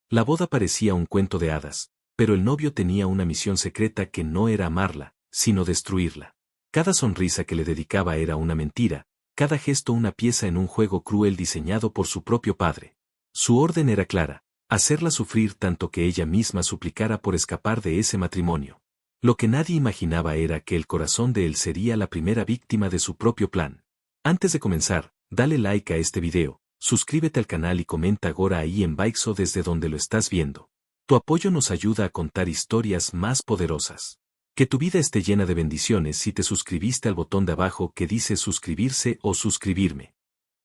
La boda parecía un cuento de hadas, pero el novio tenía una misión secreta que no era amarla, sino destruirla. Cada sonrisa que le dedicaba era una mentira, cada gesto una pieza en un juego cruel diseñado por su propio padre. Su orden era clara: hacerla sufrir tanto que ella misma suplicara por escapar de ese matrimonio. Lo que nadie imaginaba era que el corazón de él sería la primera víctima de su propio plan. Antes de comenzar, dale like a este video, suscríbete al canal y comenta ahora ahí en Baixo desde donde lo estás viendo. Tu apoyo nos ayuda a contar historias más poderosas. Que tu vida esté llena de bendiciones si te suscribiste al botón de abajo que dice suscribirse o suscribirme.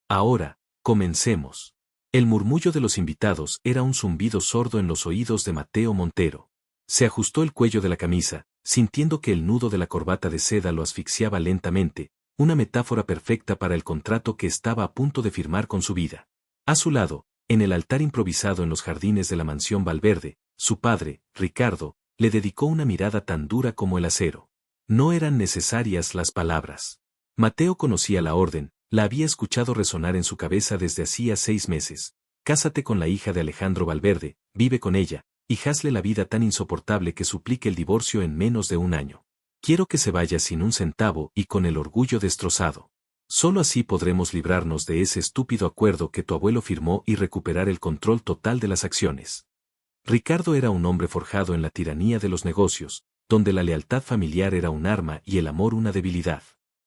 Ahora, comencemos. El murmullo de los invitados era un zumbido sordo en los oídos de Mateo Montero. Se ajustó el cuello de la camisa, sintiendo que el nudo de la corbata de seda lo asfixiaba lentamente, una metáfora perfecta para el contrato que estaba a punto de firmar con su vida. A su lado, en el altar improvisado en los jardines de la mansión Valverde, su padre, Ricardo, le dedicó una mirada tan dura como el acero. No eran necesarias las palabras. Mateo conocía la orden, la había escuchado resonar en su cabeza desde hacía 6 meses. Cásate con la hija de Alejandro Valverde, vive con ella, y hazle la vida tan insoportable que suplique el divorcio en menos de 1 año. Quiero que se vaya sin un centavo y con el orgullo destrozado. Solo así podremos librarnos de ese estúpido acuerdo que tu abuelo firmó y recuperar el control total de las acciones. Ricardo era un hombre forjado en la tiranía de los negocios, donde la lealtad familiar era un arma y el amor una debilidad.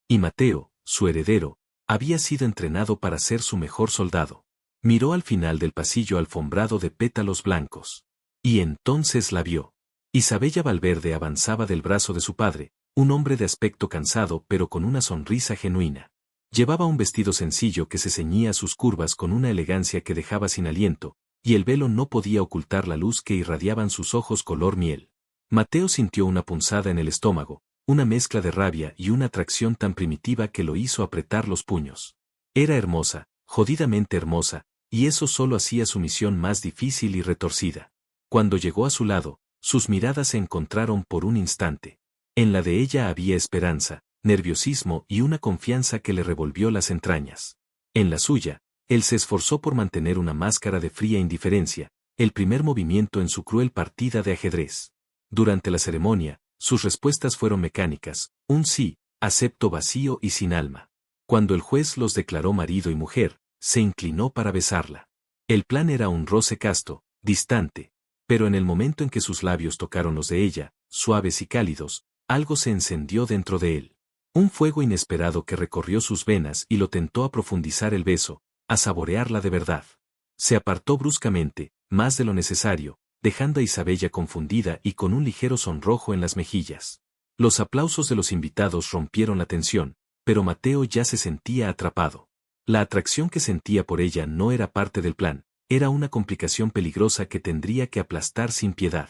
Y Mateo, su heredero, había sido entrenado para ser su mejor soldado. Miró al final del pasillo alfombrado de pétalos blancos. Y entonces la vio. Isabella Valverde avanzaba del brazo de su padre, un hombre de aspecto cansado pero con una sonrisa genuina. Llevaba un vestido sencillo que se ceñía a sus curvas con una elegancia que dejaba sin aliento, y el velo no podía ocultar la luz que irradiaban sus ojos color miel. Mateo sintió una punzada en el estómago, una mezcla de rabia y una atracción tan primitiva que lo hizo apretar los puños. Era hermosa, jodidamente hermosa, y eso solo hacía su misión más difícil y retorcida. Cuando llegó a su lado, sus miradas se encontraron por un instante. En la de ella había esperanza, nerviosismo y una confianza que le revolvió las entrañas. En la suya, él se esforzó por mantener una máscara de fría indiferencia, el primer movimiento en su cruel partida de ajedrez. Durante la ceremonia, sus respuestas fueron mecánicas, un sí, acepto vacío y sin alma. Cuando el juez los declaró marido y mujer, se inclinó para besarla. El plan era un roce casto, distante, pero en el momento en que sus labios tocaron los de ella, suaves y cálidos, algo se encendió dentro de él. Un fuego inesperado que recorrió sus venas y lo tentó a profundizar el beso, a saborearla de verdad. Se apartó bruscamente, más de lo necesario, dejando a Isabella confundida y con un ligero sonrojo en las mejillas. Los aplausos de los invitados rompieron la tensión, pero Mateo ya se sentía atrapado. La atracción que sentía por ella no era parte del plan, era una complicación peligrosa que tendría que aplastar sin piedad.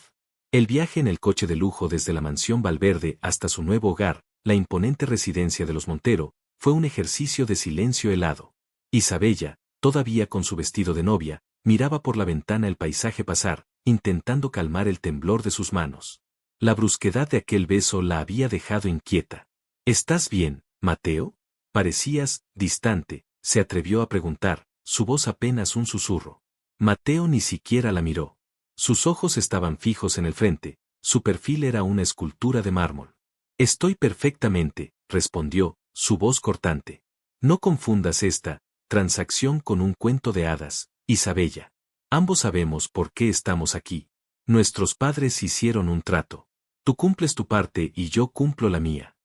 El viaje en el coche de lujo desde la mansión Valverde hasta su nuevo hogar, la imponente residencia de los Montero, fue un ejercicio de silencio helado. Isabella, todavía con su vestido de novia, miraba por la ventana el paisaje pasar, intentando calmar el temblor de sus manos. La brusquedad de aquel beso la había dejado inquieta. ¿Estás bien, Mateo? Parecías distante, se atrevió a preguntar, su voz apenas un susurro. Mateo ni siquiera la miró. Sus ojos estaban fijos en el frente, su perfil era una escultura de mármol. Estoy perfectamente, respondió, su voz cortante. No confundas esta transacción con un cuento de hadas, Isabella. Ambos sabemos por qué estamos aquí. Nuestros padres hicieron un trato. Tú cumples tu parte y yo cumplo la mía.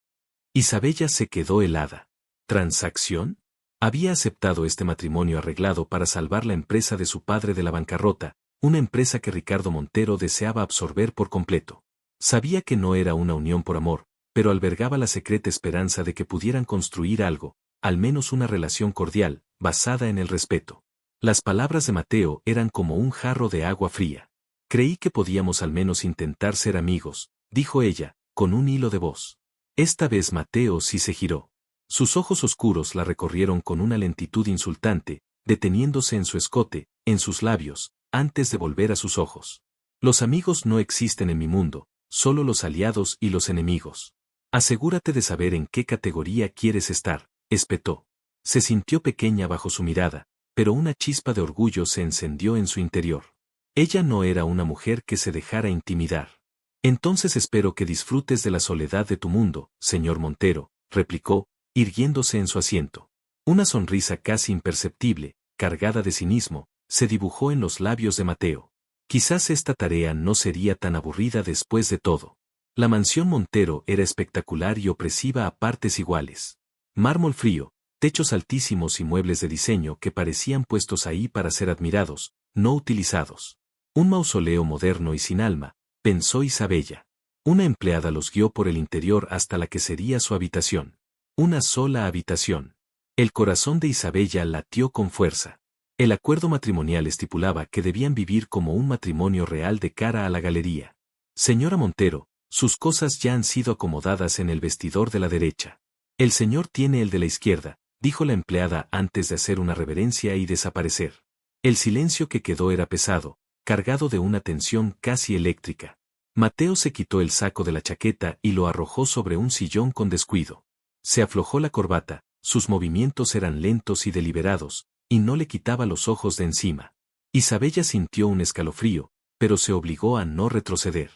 Isabella se quedó helada. ¿Transacción? Había aceptado este matrimonio arreglado para salvar la empresa de su padre de la bancarrota, una empresa que Ricardo Montero deseaba absorber por completo. Sabía que no era una unión por amor, pero albergaba la secreta esperanza de que pudieran construir algo, al menos una relación cordial, basada en el respeto. Las palabras de Mateo eran como un jarro de agua fría. Creí que podíamos al menos intentar ser amigos, dijo ella, con un hilo de voz. Esta vez Mateo sí se giró. Sus ojos oscuros la recorrieron con una lentitud insultante, deteniéndose en su escote, en sus labios, antes de volver a sus ojos. Los amigos no existen en mi mundo, solo los aliados y los enemigos. Asegúrate de saber en qué categoría quieres estar, espetó. Se sintió pequeña bajo su mirada, pero una chispa de orgullo se encendió en su interior. Ella no era una mujer que se dejara intimidar. Entonces espero que disfrutes de la soledad de tu mundo, señor Montero, replicó, irguiéndose en su asiento. Una sonrisa casi imperceptible, cargada de cinismo, se dibujó en los labios de Mateo. Quizás esta tarea no sería tan aburrida después de todo. La mansión Montero era espectacular y opresiva a partes iguales. Mármol frío, techos altísimos y muebles de diseño que parecían puestos ahí para ser admirados, no utilizados. Un mausoleo moderno y sin alma, pensó Isabella. Una empleada los guió por el interior hasta la que sería su habitación. Una sola habitación. El corazón de Isabella latió con fuerza. El acuerdo matrimonial estipulaba que debían vivir como un matrimonio real de cara a la galería. Señora Montero, sus cosas ya han sido acomodadas en el vestidor de la derecha. El señor tiene el de la izquierda, dijo la empleada antes de hacer una reverencia y desaparecer. El silencio que quedó era pesado, cargado de una tensión casi eléctrica. Mateo se quitó el saco de la chaqueta y lo arrojó sobre un sillón con descuido. Se aflojó la corbata, sus movimientos eran lentos y deliberados, y no le quitaba los ojos de encima. Isabella sintió un escalofrío, pero se obligó a no retroceder.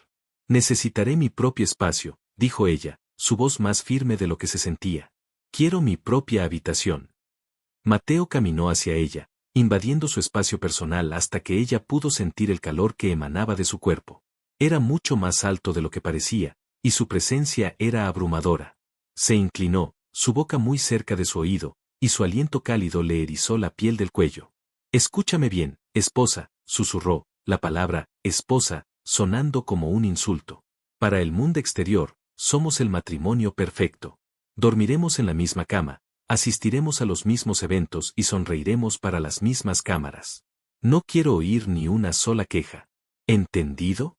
Necesitaré mi propio espacio, dijo ella, su voz más firme de lo que se sentía. Quiero mi propia habitación. Mateo caminó hacia ella, invadiendo su espacio personal hasta que ella pudo sentir el calor que emanaba de su cuerpo. Era mucho más alto de lo que parecía, y su presencia era abrumadora. Se inclinó, su boca muy cerca de su oído, y su aliento cálido le erizó la piel del cuello. Escúchame bien, esposa, susurró, la palabra, esposa, sonando como un insulto. Para el mundo exterior, somos el matrimonio perfecto. Dormiremos en la misma cama, asistiremos a los mismos eventos y sonreiremos para las mismas cámaras. No quiero oír ni una sola queja. ¿Entendido?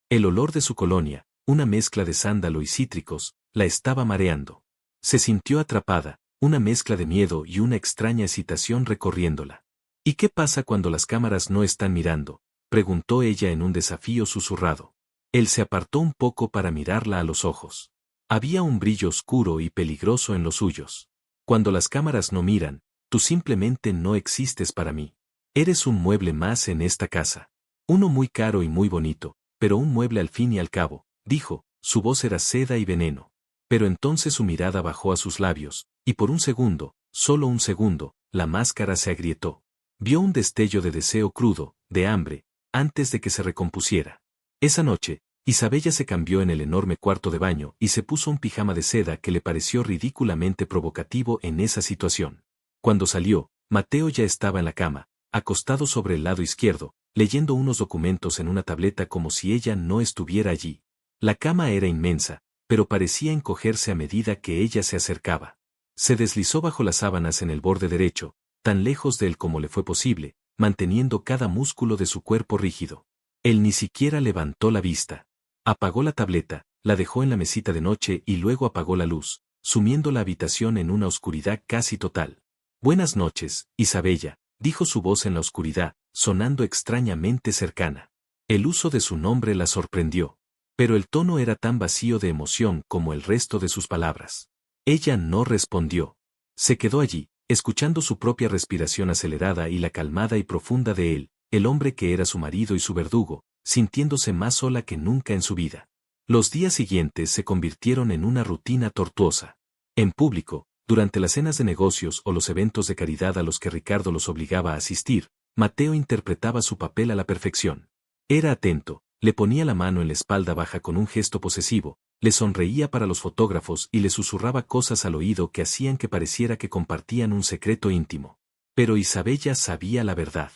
El olor de su colonia, una mezcla de sándalo y cítricos, la estaba mareando. Se sintió atrapada, una mezcla de miedo y una extraña excitación recorriéndola. ¿Y qué pasa cuando las cámaras no están mirando?, preguntó ella en un desafío susurrado. Él se apartó un poco para mirarla a los ojos. Había un brillo oscuro y peligroso en los suyos. Cuando las cámaras no miran, tú simplemente no existes para mí. Eres un mueble más en esta casa. Uno muy caro y muy bonito, pero un mueble al fin y al cabo, dijo, su voz era seda y veneno. Pero entonces su mirada bajó a sus labios, y por un segundo, solo un segundo, la máscara se agrietó. Vio un destello de deseo crudo, de hambre, antes de que se recompusiera. Esa noche, Isabella se cambió en el enorme cuarto de baño y se puso un pijama de seda que le pareció ridículamente provocativo en esa situación. Cuando salió, Mateo ya estaba en la cama, acostado sobre el lado izquierdo, leyendo unos documentos en una tableta como si ella no estuviera allí. La cama era inmensa, pero parecía encogerse a medida que ella se acercaba. Se deslizó bajo las sábanas en el borde derecho, tan lejos de él como le fue posible, manteniendo cada músculo de su cuerpo rígido. Él ni siquiera levantó la vista. Apagó la tableta, la dejó en la mesita de noche y luego apagó la luz, sumiendo la habitación en una oscuridad casi total. Buenas noches, Isabella, dijo su voz en la oscuridad, sonando extrañamente cercana. El uso de su nombre la sorprendió, pero el tono era tan vacío de emoción como el resto de sus palabras. Ella no respondió. Se quedó allí, escuchando su propia respiración acelerada y la calmada y profunda de él, el hombre que era su marido y su verdugo, sintiéndose más sola que nunca en su vida. Los días siguientes se convirtieron en una rutina tortuosa. En público, durante las cenas de negocios o los eventos de caridad a los que Ricardo los obligaba a asistir, Mateo interpretaba su papel a la perfección. Era atento, le ponía la mano en la espalda baja con un gesto posesivo, le sonreía para los fotógrafos y le susurraba cosas al oído que hacían que pareciera que compartían un secreto íntimo. Pero Isabella sabía la verdad.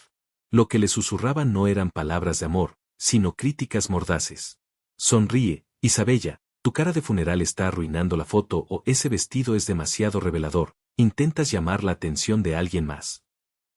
Lo que le susurraba no eran palabras de amor, sino críticas mordaces. Sonríe, Isabella, tu cara de funeral está arruinando la foto o ese vestido es demasiado revelador, intentas llamar la atención de alguien más.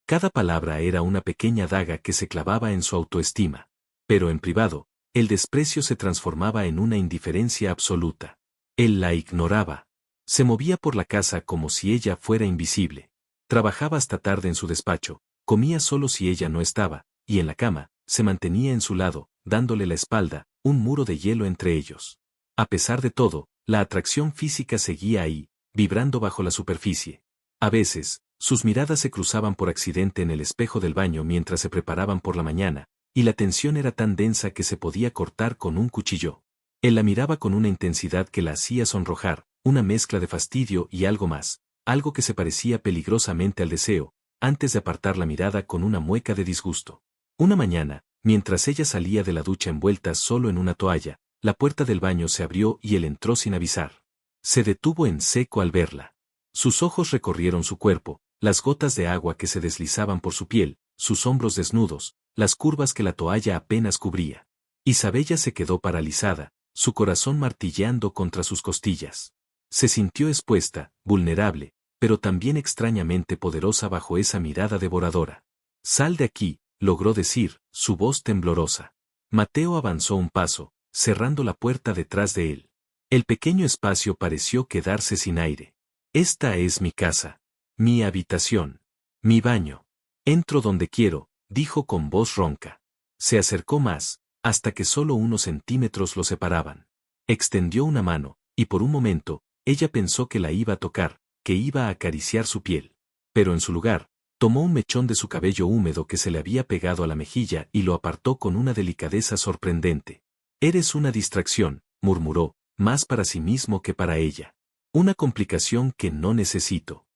Cada palabra era una pequeña daga que se clavaba en su autoestima. Pero en privado, el desprecio se transformaba en una indiferencia absoluta. Él la ignoraba. Se movía por la casa como si ella fuera invisible. Trabajaba hasta tarde en su despacho, comía solo si ella no estaba, y en la cama, se mantenía en su lado, dándole la espalda, un muro de hielo entre ellos. A pesar de todo, la atracción física seguía ahí, vibrando bajo la superficie. A veces, sus miradas se cruzaban por accidente en el espejo del baño mientras se preparaban por la mañana, y la tensión era tan densa que se podía cortar con un cuchillo. Él la miraba con una intensidad que la hacía sonrojar, una mezcla de fastidio y algo más, algo que se parecía peligrosamente al deseo, antes de apartar la mirada con una mueca de disgusto. Una mañana, mientras ella salía de la ducha envuelta solo en una toalla, la puerta del baño se abrió y él entró sin avisar. Se detuvo en seco al verla. Sus ojos recorrieron su cuerpo, las gotas de agua que se deslizaban por su piel, sus hombros desnudos, las curvas que la toalla apenas cubría. Isabella se quedó paralizada, su corazón martilleando contra sus costillas. Se sintió expuesta, vulnerable, pero también extrañamente poderosa bajo esa mirada devoradora. «Sal de aquí», logró decir, su voz temblorosa. Mateo avanzó un paso, cerrando la puerta detrás de él. El pequeño espacio pareció quedarse sin aire. «Esta es mi casa. Mi habitación. Mi baño. Entro donde quiero», dijo con voz ronca. Se acercó más, hasta que solo unos centímetros lo separaban. Extendió una mano, y por un momento, ella pensó que la iba a tocar, que iba a acariciar su piel. Pero en su lugar, tomó un mechón de su cabello húmedo que se le había pegado a la mejilla y lo apartó con una delicadeza sorprendente. «Eres una distracción», murmuró, más para sí mismo que para ella. «Una complicación que no necesito».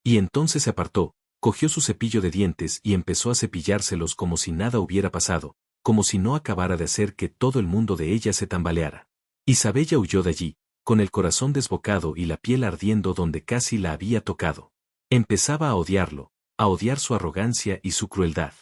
Y entonces se apartó, cogió su cepillo de dientes y empezó a cepillárselos como si nada hubiera pasado, como si no acabara de hacer que todo el mundo de ella se tambaleara. Isabella huyó de allí, con el corazón desbocado y la piel ardiendo donde casi la había tocado. Empezaba a odiarlo, a odiar su arrogancia y su crueldad.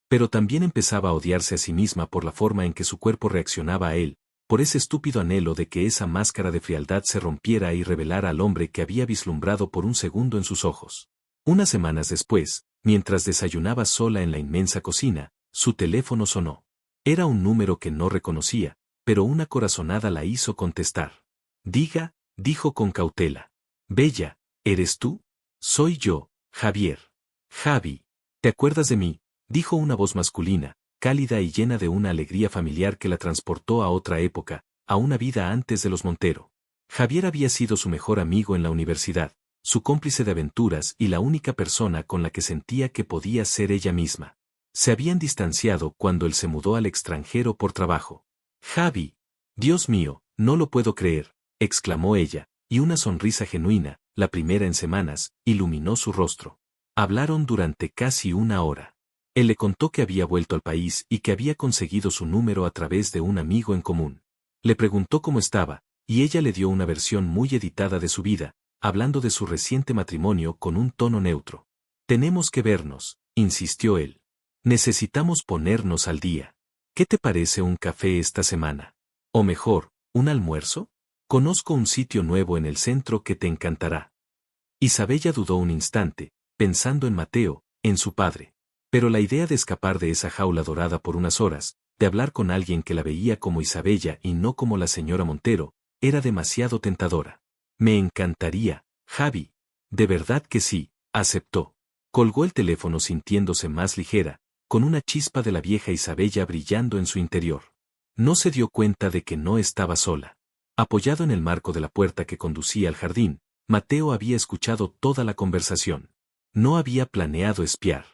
Pero también empezaba a odiarse a sí misma por la forma en que su cuerpo reaccionaba a él, por ese estúpido anhelo de que esa máscara de frialdad se rompiera y revelara al hombre que había vislumbrado por un segundo en sus ojos. Unas semanas después, mientras desayunaba sola en la inmensa cocina, su teléfono sonó. Era un número que no reconocía, pero una corazonada la hizo contestar. «Diga», dijo con cautela. «Bella, ¿eres tú?» «Soy yo, Javier». «Javi, ¿te acuerdas de mí?», dijo una voz masculina, cálida y llena de una alegría familiar que la transportó a otra época, a una vida antes de los Montero. Javier había sido su mejor amigo en la universidad, su cómplice de aventuras y la única persona con la que sentía que podía ser ella misma. Se habían distanciado cuando él se mudó al extranjero por trabajo. «Javi, Dios mío, no lo puedo creer», exclamó ella, y una sonrisa genuina, la primera en semanas, iluminó su rostro. Hablaron durante casi una hora. Él le contó que había vuelto al país y que había conseguido su número a través de un amigo en común. Le preguntó cómo estaba, y ella le dio una versión muy editada de su vida, hablando de su reciente matrimonio con un tono neutro. «Tenemos que vernos», insistió él. «Necesitamos ponernos al día. ¿Qué te parece un café esta semana? O mejor, ¿un almuerzo? Conozco un sitio nuevo en el centro que te encantará». Isabella dudó un instante, pensando en Mateo, en su padre. Pero la idea de escapar de esa jaula dorada por unas horas, de hablar con alguien que la veía como Isabella y no como la señora Montero, era demasiado tentadora. «Me encantaría, Javi». «De verdad que sí», aceptó. Colgó el teléfono sintiéndose más ligera, con una chispa de la vieja Isabella brillando en su interior. No se dio cuenta de que no estaba sola. Apoyado en el marco de la puerta que conducía al jardín, Mateo había escuchado toda la conversación. No había planeado espiar.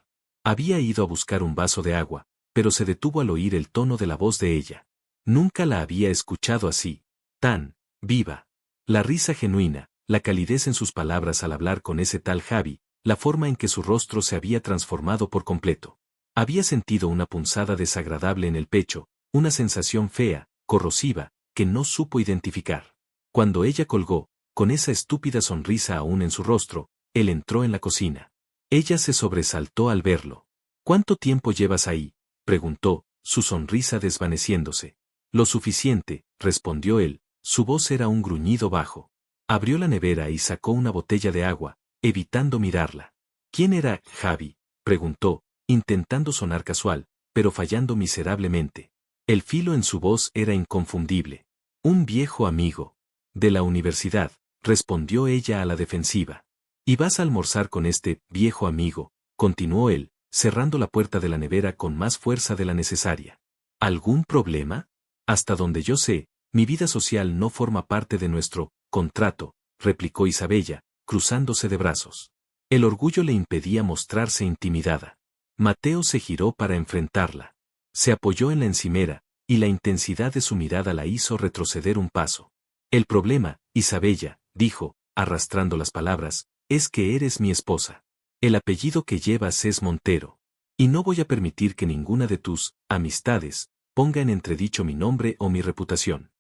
Había ido a buscar un vaso de agua, pero se detuvo al oír el tono de la voz de ella. Nunca la había escuchado así, tan viva. La risa genuina, la calidez en sus palabras al hablar con ese tal Javi, la forma en que su rostro se había transformado por completo. Había sentido una punzada desagradable en el pecho, una sensación fea, corrosiva, que no supo identificar. Cuando ella colgó, con esa estúpida sonrisa aún en su rostro, él entró en la cocina. Ella se sobresaltó al verlo. «¿Cuánto tiempo llevas ahí?», preguntó, su sonrisa desvaneciéndose. «Lo suficiente», respondió él, su voz era un gruñido bajo. Abrió la nevera y sacó una botella de agua, evitando mirarla. «¿Quién era Javi?», preguntó, intentando sonar casual, pero fallando miserablemente. El filo en su voz era inconfundible. «Un viejo amigo. De la universidad», respondió ella a la defensiva. «¿Y vas a almorzar con este viejo amigo?», continuó él, cerrando la puerta de la nevera con más fuerza de la necesaria. «¿Algún problema? Hasta donde yo sé, mi vida social no forma parte de nuestro contrato», replicó Isabella, cruzándose de brazos. El orgullo le impedía mostrarse intimidada. Mateo se giró para enfrentarla. Se apoyó en la encimera, y la intensidad de su mirada la hizo retroceder un paso. El problema, Isabella, dijo, arrastrando las palabras, es que eres mi esposa. El apellido que llevas es Montero. Y no voy a permitir que ninguna de tus amistades ponga en entredicho mi nombre o mi reputación.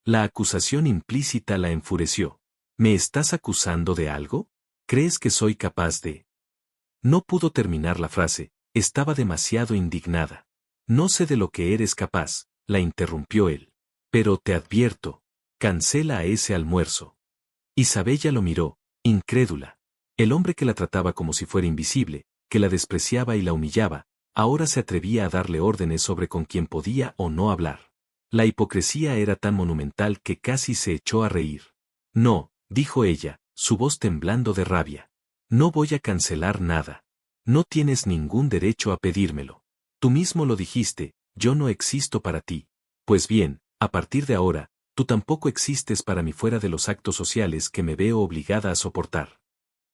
La acusación implícita la enfureció. ¿Me estás acusando de algo? ¿Crees que soy capaz de...? No pudo terminar la frase, estaba demasiado indignada. No sé de lo que eres capaz, la interrumpió él. Pero te advierto, cancela a ese almuerzo. Isabella lo miró, incrédula. El hombre que la trataba como si fuera invisible, que la despreciaba y la humillaba, ahora se atrevía a darle órdenes sobre con quién podía o no hablar. La hipocresía era tan monumental que casi se echó a reír. No, dijo ella, su voz temblando de rabia. No voy a cancelar nada. No tienes ningún derecho a pedírmelo. Tú mismo lo dijiste, yo no existo para ti. Pues bien, a partir de ahora, tú tampoco existes para mí fuera de los actos sociales que me veo obligada a soportar.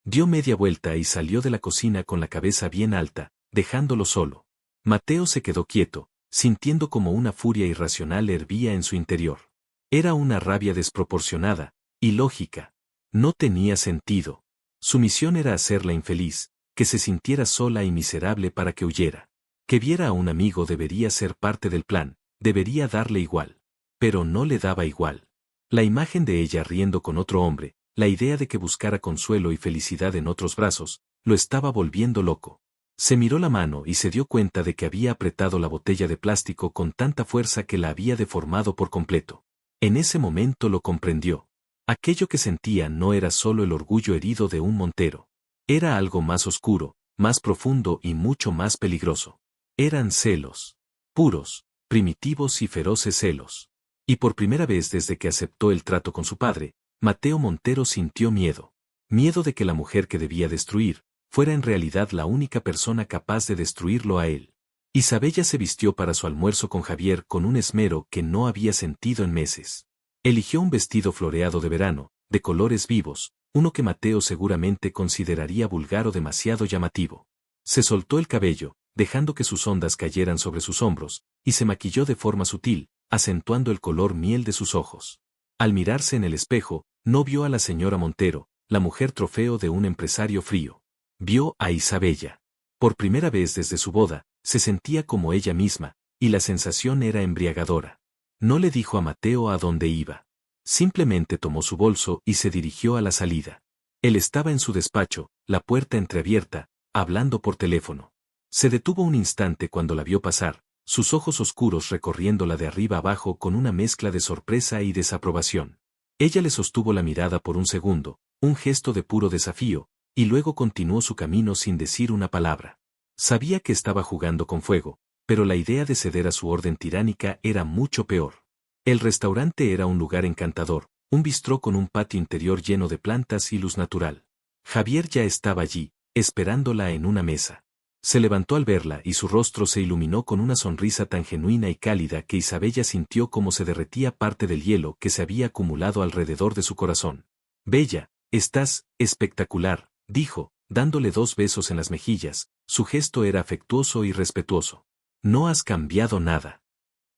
Dio media vuelta y salió de la cocina con la cabeza bien alta, dejándolo solo. Mateo se quedó quieto, sintiendo como una furia irracional hervía en su interior. Era una rabia desproporcionada, ilógica. No tenía sentido. Su misión era hacerla infeliz, que se sintiera sola y miserable para que huyera. Que viera a un amigo debería ser parte del plan, debería darle igual. Pero no le daba igual. La imagen de ella riendo con otro hombre, la idea de que buscara consuelo y felicidad en otros brazos, lo estaba volviendo loco. Se miró la mano y se dio cuenta de que había apretado la botella de plástico con tanta fuerza que la había deformado por completo. En ese momento lo comprendió. Aquello que sentía no era solo el orgullo herido de un Montero. Era algo más oscuro, más profundo y mucho más peligroso. Eran celos. Puros, primitivos y feroces celos. Y por primera vez desde que aceptó el trato con su padre, Mateo Montero sintió miedo. Miedo de que la mujer que debía destruir, fuera en realidad la única persona capaz de destruirlo a él. Isabella se vistió para su almuerzo con Javier con un esmero que no había sentido en meses. Eligió un vestido floreado de verano, de colores vivos, uno que Mateo seguramente consideraría vulgar o demasiado llamativo. Se soltó el cabello, dejando que sus ondas cayeran sobre sus hombros, y se maquilló de forma sutil, acentuando el color miel de sus ojos. Al mirarse en el espejo, no vio a la señora Montero, la mujer trofeo de un empresario frío. Vio a Isabella. Por primera vez desde su boda, se sentía como ella misma, y la sensación era embriagadora. No le dijo a Mateo a dónde iba. Simplemente tomó su bolso y se dirigió a la salida. Él estaba en su despacho, la puerta entreabierta, hablando por teléfono. Se detuvo un instante cuando la vio pasar, sus ojos oscuros recorriéndola de arriba abajo con una mezcla de sorpresa y desaprobación. Ella le sostuvo la mirada por un segundo, un gesto de puro desafío, y luego continuó su camino sin decir una palabra. Sabía que estaba jugando con fuego, pero la idea de ceder a su orden tiránica era mucho peor. El restaurante era un lugar encantador, un bistró con un patio interior lleno de plantas y luz natural. Javier ya estaba allí, esperándola en una mesa. Se levantó al verla y su rostro se iluminó con una sonrisa tan genuina y cálida que Isabella sintió como se derretía parte del hielo que se había acumulado alrededor de su corazón. «Bella, estás espectacular», dijo, dándole 2 besos en las mejillas, su gesto era afectuoso y respetuoso. «No has cambiado nada.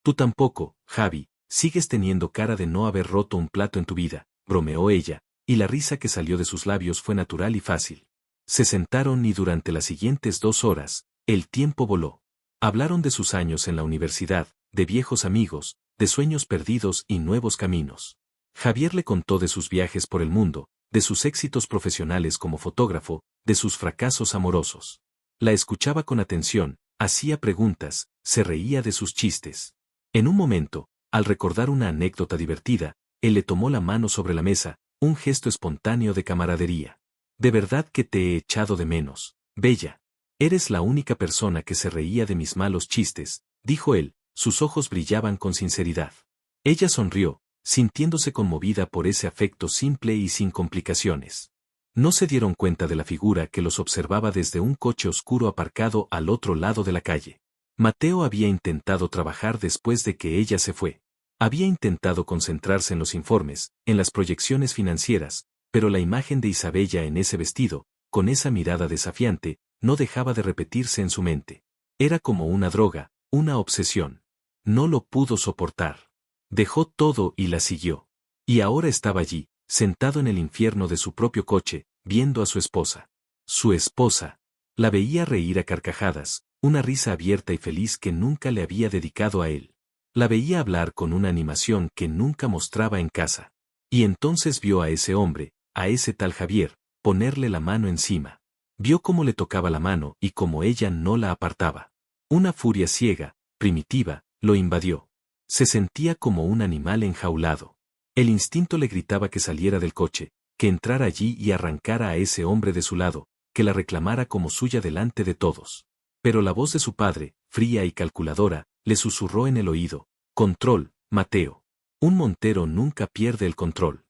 Tú tampoco, Javi, sigues teniendo cara de no haber roto un plato en tu vida», bromeó ella, y la risa que salió de sus labios fue natural y fácil. Se sentaron y durante las siguientes 2 horas, el tiempo voló. Hablaron de sus años en la universidad, de viejos amigos, de sueños perdidos y nuevos caminos. Javier le contó de sus viajes por el mundo, de sus éxitos profesionales como fotógrafo, de sus fracasos amorosos. La escuchaba con atención, hacía preguntas, se reía de sus chistes. En un momento, al recordar una anécdota divertida, él le tomó la mano sobre la mesa, un gesto espontáneo de camaradería. «De verdad que te he echado de menos, Bella. Eres la única persona que se reía de mis malos chistes», dijo él, sus ojos brillaban con sinceridad. Ella sonrió, sintiéndose conmovida por ese afecto simple y sin complicaciones. No se dieron cuenta de la figura que los observaba desde un coche oscuro aparcado al otro lado de la calle. Mateo había intentado trabajar después de que ella se fue. Había intentado concentrarse en los informes, en las proyecciones financieras, pero la imagen de Isabella en ese vestido, con esa mirada desafiante, no dejaba de repetirse en su mente. Era como una droga, una obsesión. No lo pudo soportar. Dejó todo y la siguió. Y ahora estaba allí, sentado en el infierno de su propio coche, viendo a su esposa. Su esposa. La veía reír a carcajadas, una risa abierta y feliz que nunca le había dedicado a él. La veía hablar con una animación que nunca mostraba en casa. Y entonces vio a ese hombre, a ese tal Javier, ponerle la mano encima. Vio cómo le tocaba la mano y cómo ella no la apartaba. Una furia ciega, primitiva, lo invadió. Se sentía como un animal enjaulado. El instinto le gritaba que saliera del coche, que entrara allí y arrancara a ese hombre de su lado, que la reclamara como suya delante de todos. Pero la voz de su padre, fría y calculadora, le susurró en el oído: «Control, Mateo. Un montero nunca pierde el control».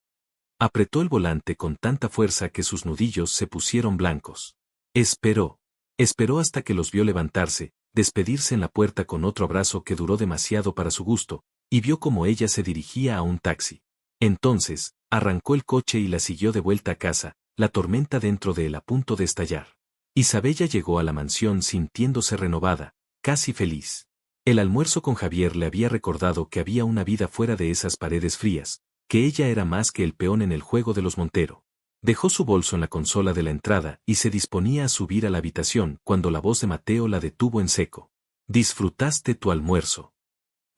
Apretó el volante con tanta fuerza que sus nudillos se pusieron blancos. Esperó. Esperó hasta que los vio levantarse, despedirse en la puerta con otro abrazo que duró demasiado para su gusto, y vio cómo ella se dirigía a un taxi. Entonces, arrancó el coche y la siguió de vuelta a casa, la tormenta dentro de él a punto de estallar. Isabella llegó a la mansión sintiéndose renovada, casi feliz. El almuerzo con Javier le había recordado que había una vida fuera de esas paredes frías, que ella era más que el peón en el juego de los Montero. Dejó su bolso en la consola de la entrada y se disponía a subir a la habitación cuando la voz de Mateo la detuvo en seco. «¿Disfrutaste tu almuerzo?»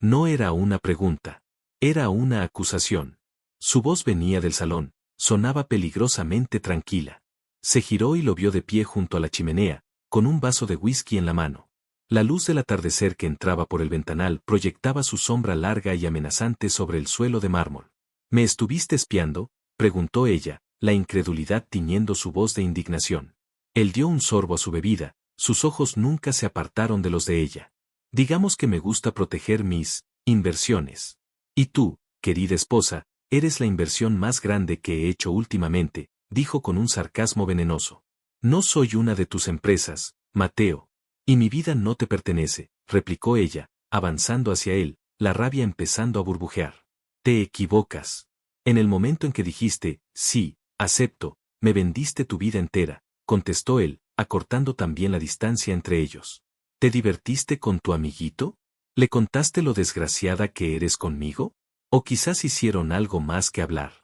No era una pregunta. Era una acusación. Su voz venía del salón, sonaba peligrosamente tranquila. Se giró y lo vio de pie junto a la chimenea, con un vaso de whisky en la mano. La luz del atardecer que entraba por el ventanal proyectaba su sombra larga y amenazante sobre el suelo de mármol. «¿Me estuviste espiando?», preguntó ella, la incredulidad tiñendo su voz de indignación. Él dio un sorbo a su bebida, sus ojos nunca se apartaron de los de ella. «Digamos que me gusta proteger mis inversiones. Y tú, querida esposa, eres la inversión más grande que he hecho últimamente», dijo con un sarcasmo venenoso. «No soy una de tus empresas, Mateo. Y mi vida no te pertenece», replicó ella, avanzando hacia él, la rabia empezando a burbujear. «Te equivocas. En el momento en que dijiste, sí, acepto, me vendiste tu vida entera», contestó él, acortando también la distancia entre ellos. «¿Te divertiste con tu amiguito? ¿Le contaste lo desgraciada que eres conmigo? ¿O quizás hicieron algo más que hablar?».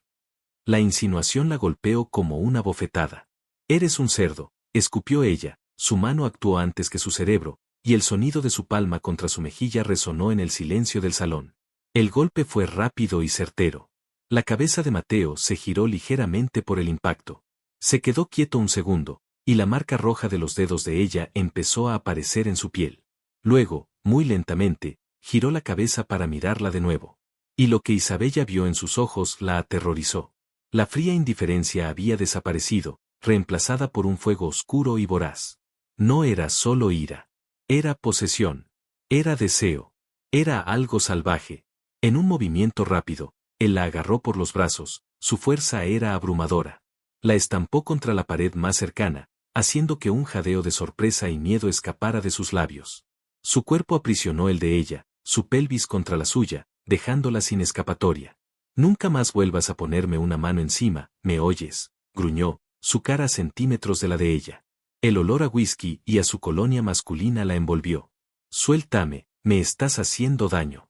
La insinuación la golpeó como una bofetada. «Eres un cerdo», escupió ella, su mano actuó antes que su cerebro, y el sonido de su palma contra su mejilla resonó en el silencio del salón. El golpe fue rápido y certero. La cabeza de Mateo se giró ligeramente por el impacto. Se quedó quieto un segundo, y la marca roja de los dedos de ella empezó a aparecer en su piel. Luego, muy lentamente, giró la cabeza para mirarla de nuevo. Y lo que Isabella vio en sus ojos la aterrorizó. La fría indiferencia había desaparecido, reemplazada por un fuego oscuro y voraz. No era solo ira. Era posesión. Era deseo. Era algo salvaje. En un movimiento rápido, él la agarró por los brazos, su fuerza era abrumadora. La estampó contra la pared más cercana, haciendo que un jadeo de sorpresa y miedo escapara de sus labios. Su cuerpo aprisionó el de ella, su pelvis contra la suya, dejándola sin escapatoria. «Nunca más vuelvas a ponerme una mano encima, ¿me oyes?», gruñó, su cara a centímetros de la de ella. El olor a whisky y a su colonia masculina la envolvió. «Suéltame, me estás haciendo daño».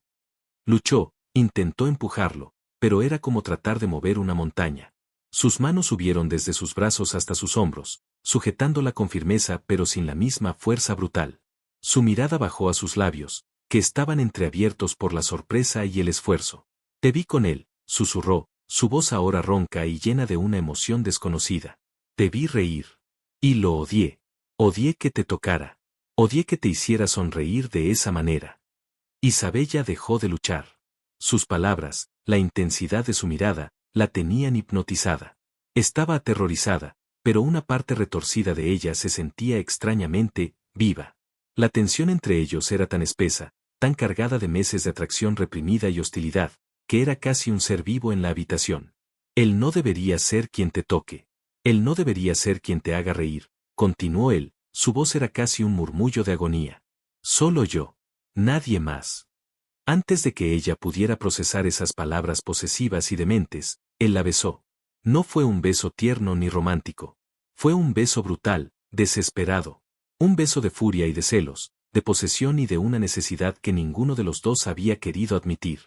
Luchó, intentó empujarlo, pero era como tratar de mover una montaña. Sus manos subieron desde sus brazos hasta sus hombros, sujetándola con firmeza pero sin la misma fuerza brutal. Su mirada bajó a sus labios, que estaban entreabiertos por la sorpresa y el esfuerzo. «Te vi con él», susurró, su voz ahora ronca y llena de una emoción desconocida. «Te vi reír. Y lo odié. Odié que te tocara. Odié que te hiciera sonreír de esa manera». Isabella dejó de luchar. Sus palabras, la intensidad de su mirada, la tenían hipnotizada. Estaba aterrorizada, pero una parte retorcida de ella se sentía extrañamente viva. La tensión entre ellos era tan espesa, tan cargada de meses de atracción reprimida y hostilidad, que era casi un ser vivo en la habitación. «Él no debería ser quien te toque. Él no debería ser quien te haga reír», continuó él, su voz era casi un murmullo de agonía. «Solo yo. Nadie más». Antes de que ella pudiera procesar esas palabras posesivas y dementes, él la besó. No fue un beso tierno ni romántico. Fue un beso brutal, desesperado. Un beso de furia y de celos, de posesión y de una necesidad que ninguno de los dos había querido admitir.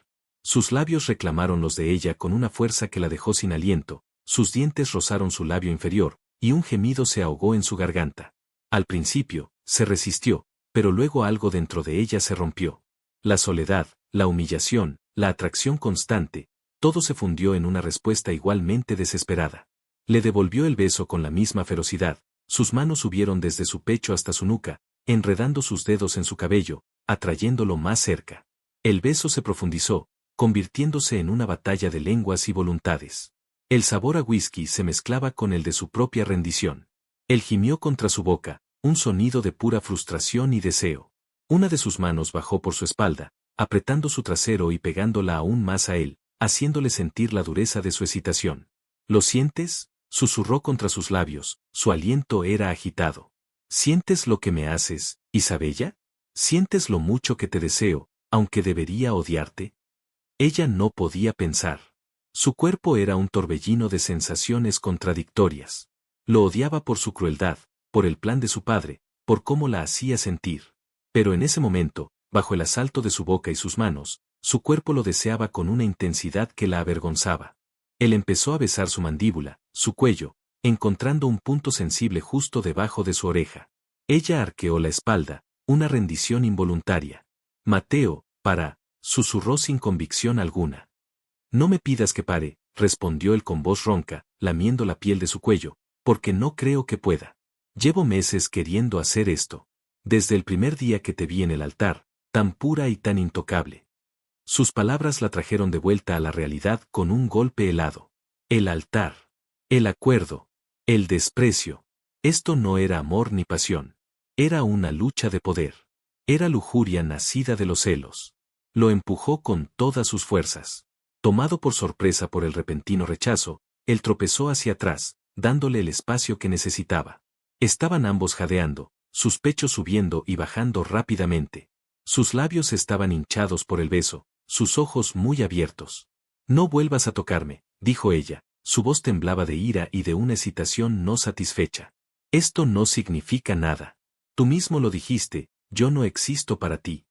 Sus labios reclamaron los de ella con una fuerza que la dejó sin aliento, sus dientes rozaron su labio inferior, y un gemido se ahogó en su garganta. Al principio, se resistió, pero luego algo dentro de ella se rompió. La soledad, la humillación, la atracción constante, todo se fundió en una respuesta igualmente desesperada. Le devolvió el beso con la misma ferocidad, sus manos subieron desde su pecho hasta su nuca, enredando sus dedos en su cabello, atrayéndolo más cerca. El beso se profundizó, convirtiéndose en una batalla de lenguas y voluntades. El sabor a whisky se mezclaba con el de su propia rendición. Él gimió contra su boca, un sonido de pura frustración y deseo. Una de sus manos bajó por su espalda, apretando su trasero y pegándola aún más a él, haciéndole sentir la dureza de su excitación. ¿Lo sientes?, susurró contra sus labios, su aliento era agitado. ¿Sientes lo que me haces, Isabella? ¿Sientes lo mucho que te deseo, aunque debería odiarte? Ella no podía pensar. Su cuerpo era un torbellino de sensaciones contradictorias. Lo odiaba por su crueldad, por el plan de su padre, por cómo la hacía sentir. Pero en ese momento, bajo el asalto de su boca y sus manos, su cuerpo lo deseaba con una intensidad que la avergonzaba. Él empezó a besar su mandíbula, su cuello, encontrando un punto sensible justo debajo de su oreja. Ella arqueó la espalda, una rendición involuntaria. Mateo, susurró sin convicción alguna. No me pidas que pare, respondió él con voz ronca, lamiendo la piel de su cuello, porque no creo que pueda. Llevo meses queriendo hacer esto. Desde el primer día que te vi en el altar, tan pura y tan intocable. Sus palabras la trajeron de vuelta a la realidad con un golpe helado. El altar. El acuerdo. El desprecio. Esto no era amor ni pasión. Era una lucha de poder. Era lujuria nacida de los celos. Lo empujó con todas sus fuerzas. Tomado por sorpresa por el repentino rechazo, él tropezó hacia atrás, dándole el espacio que necesitaba. Estaban ambos jadeando, sus pechos subiendo y bajando rápidamente. Sus labios estaban hinchados por el beso, sus ojos muy abiertos. No vuelvas a tocarme, dijo ella, su voz temblaba de ira y de una excitación no satisfecha. Esto no significa nada. Tú mismo lo dijiste, yo no existo para ti.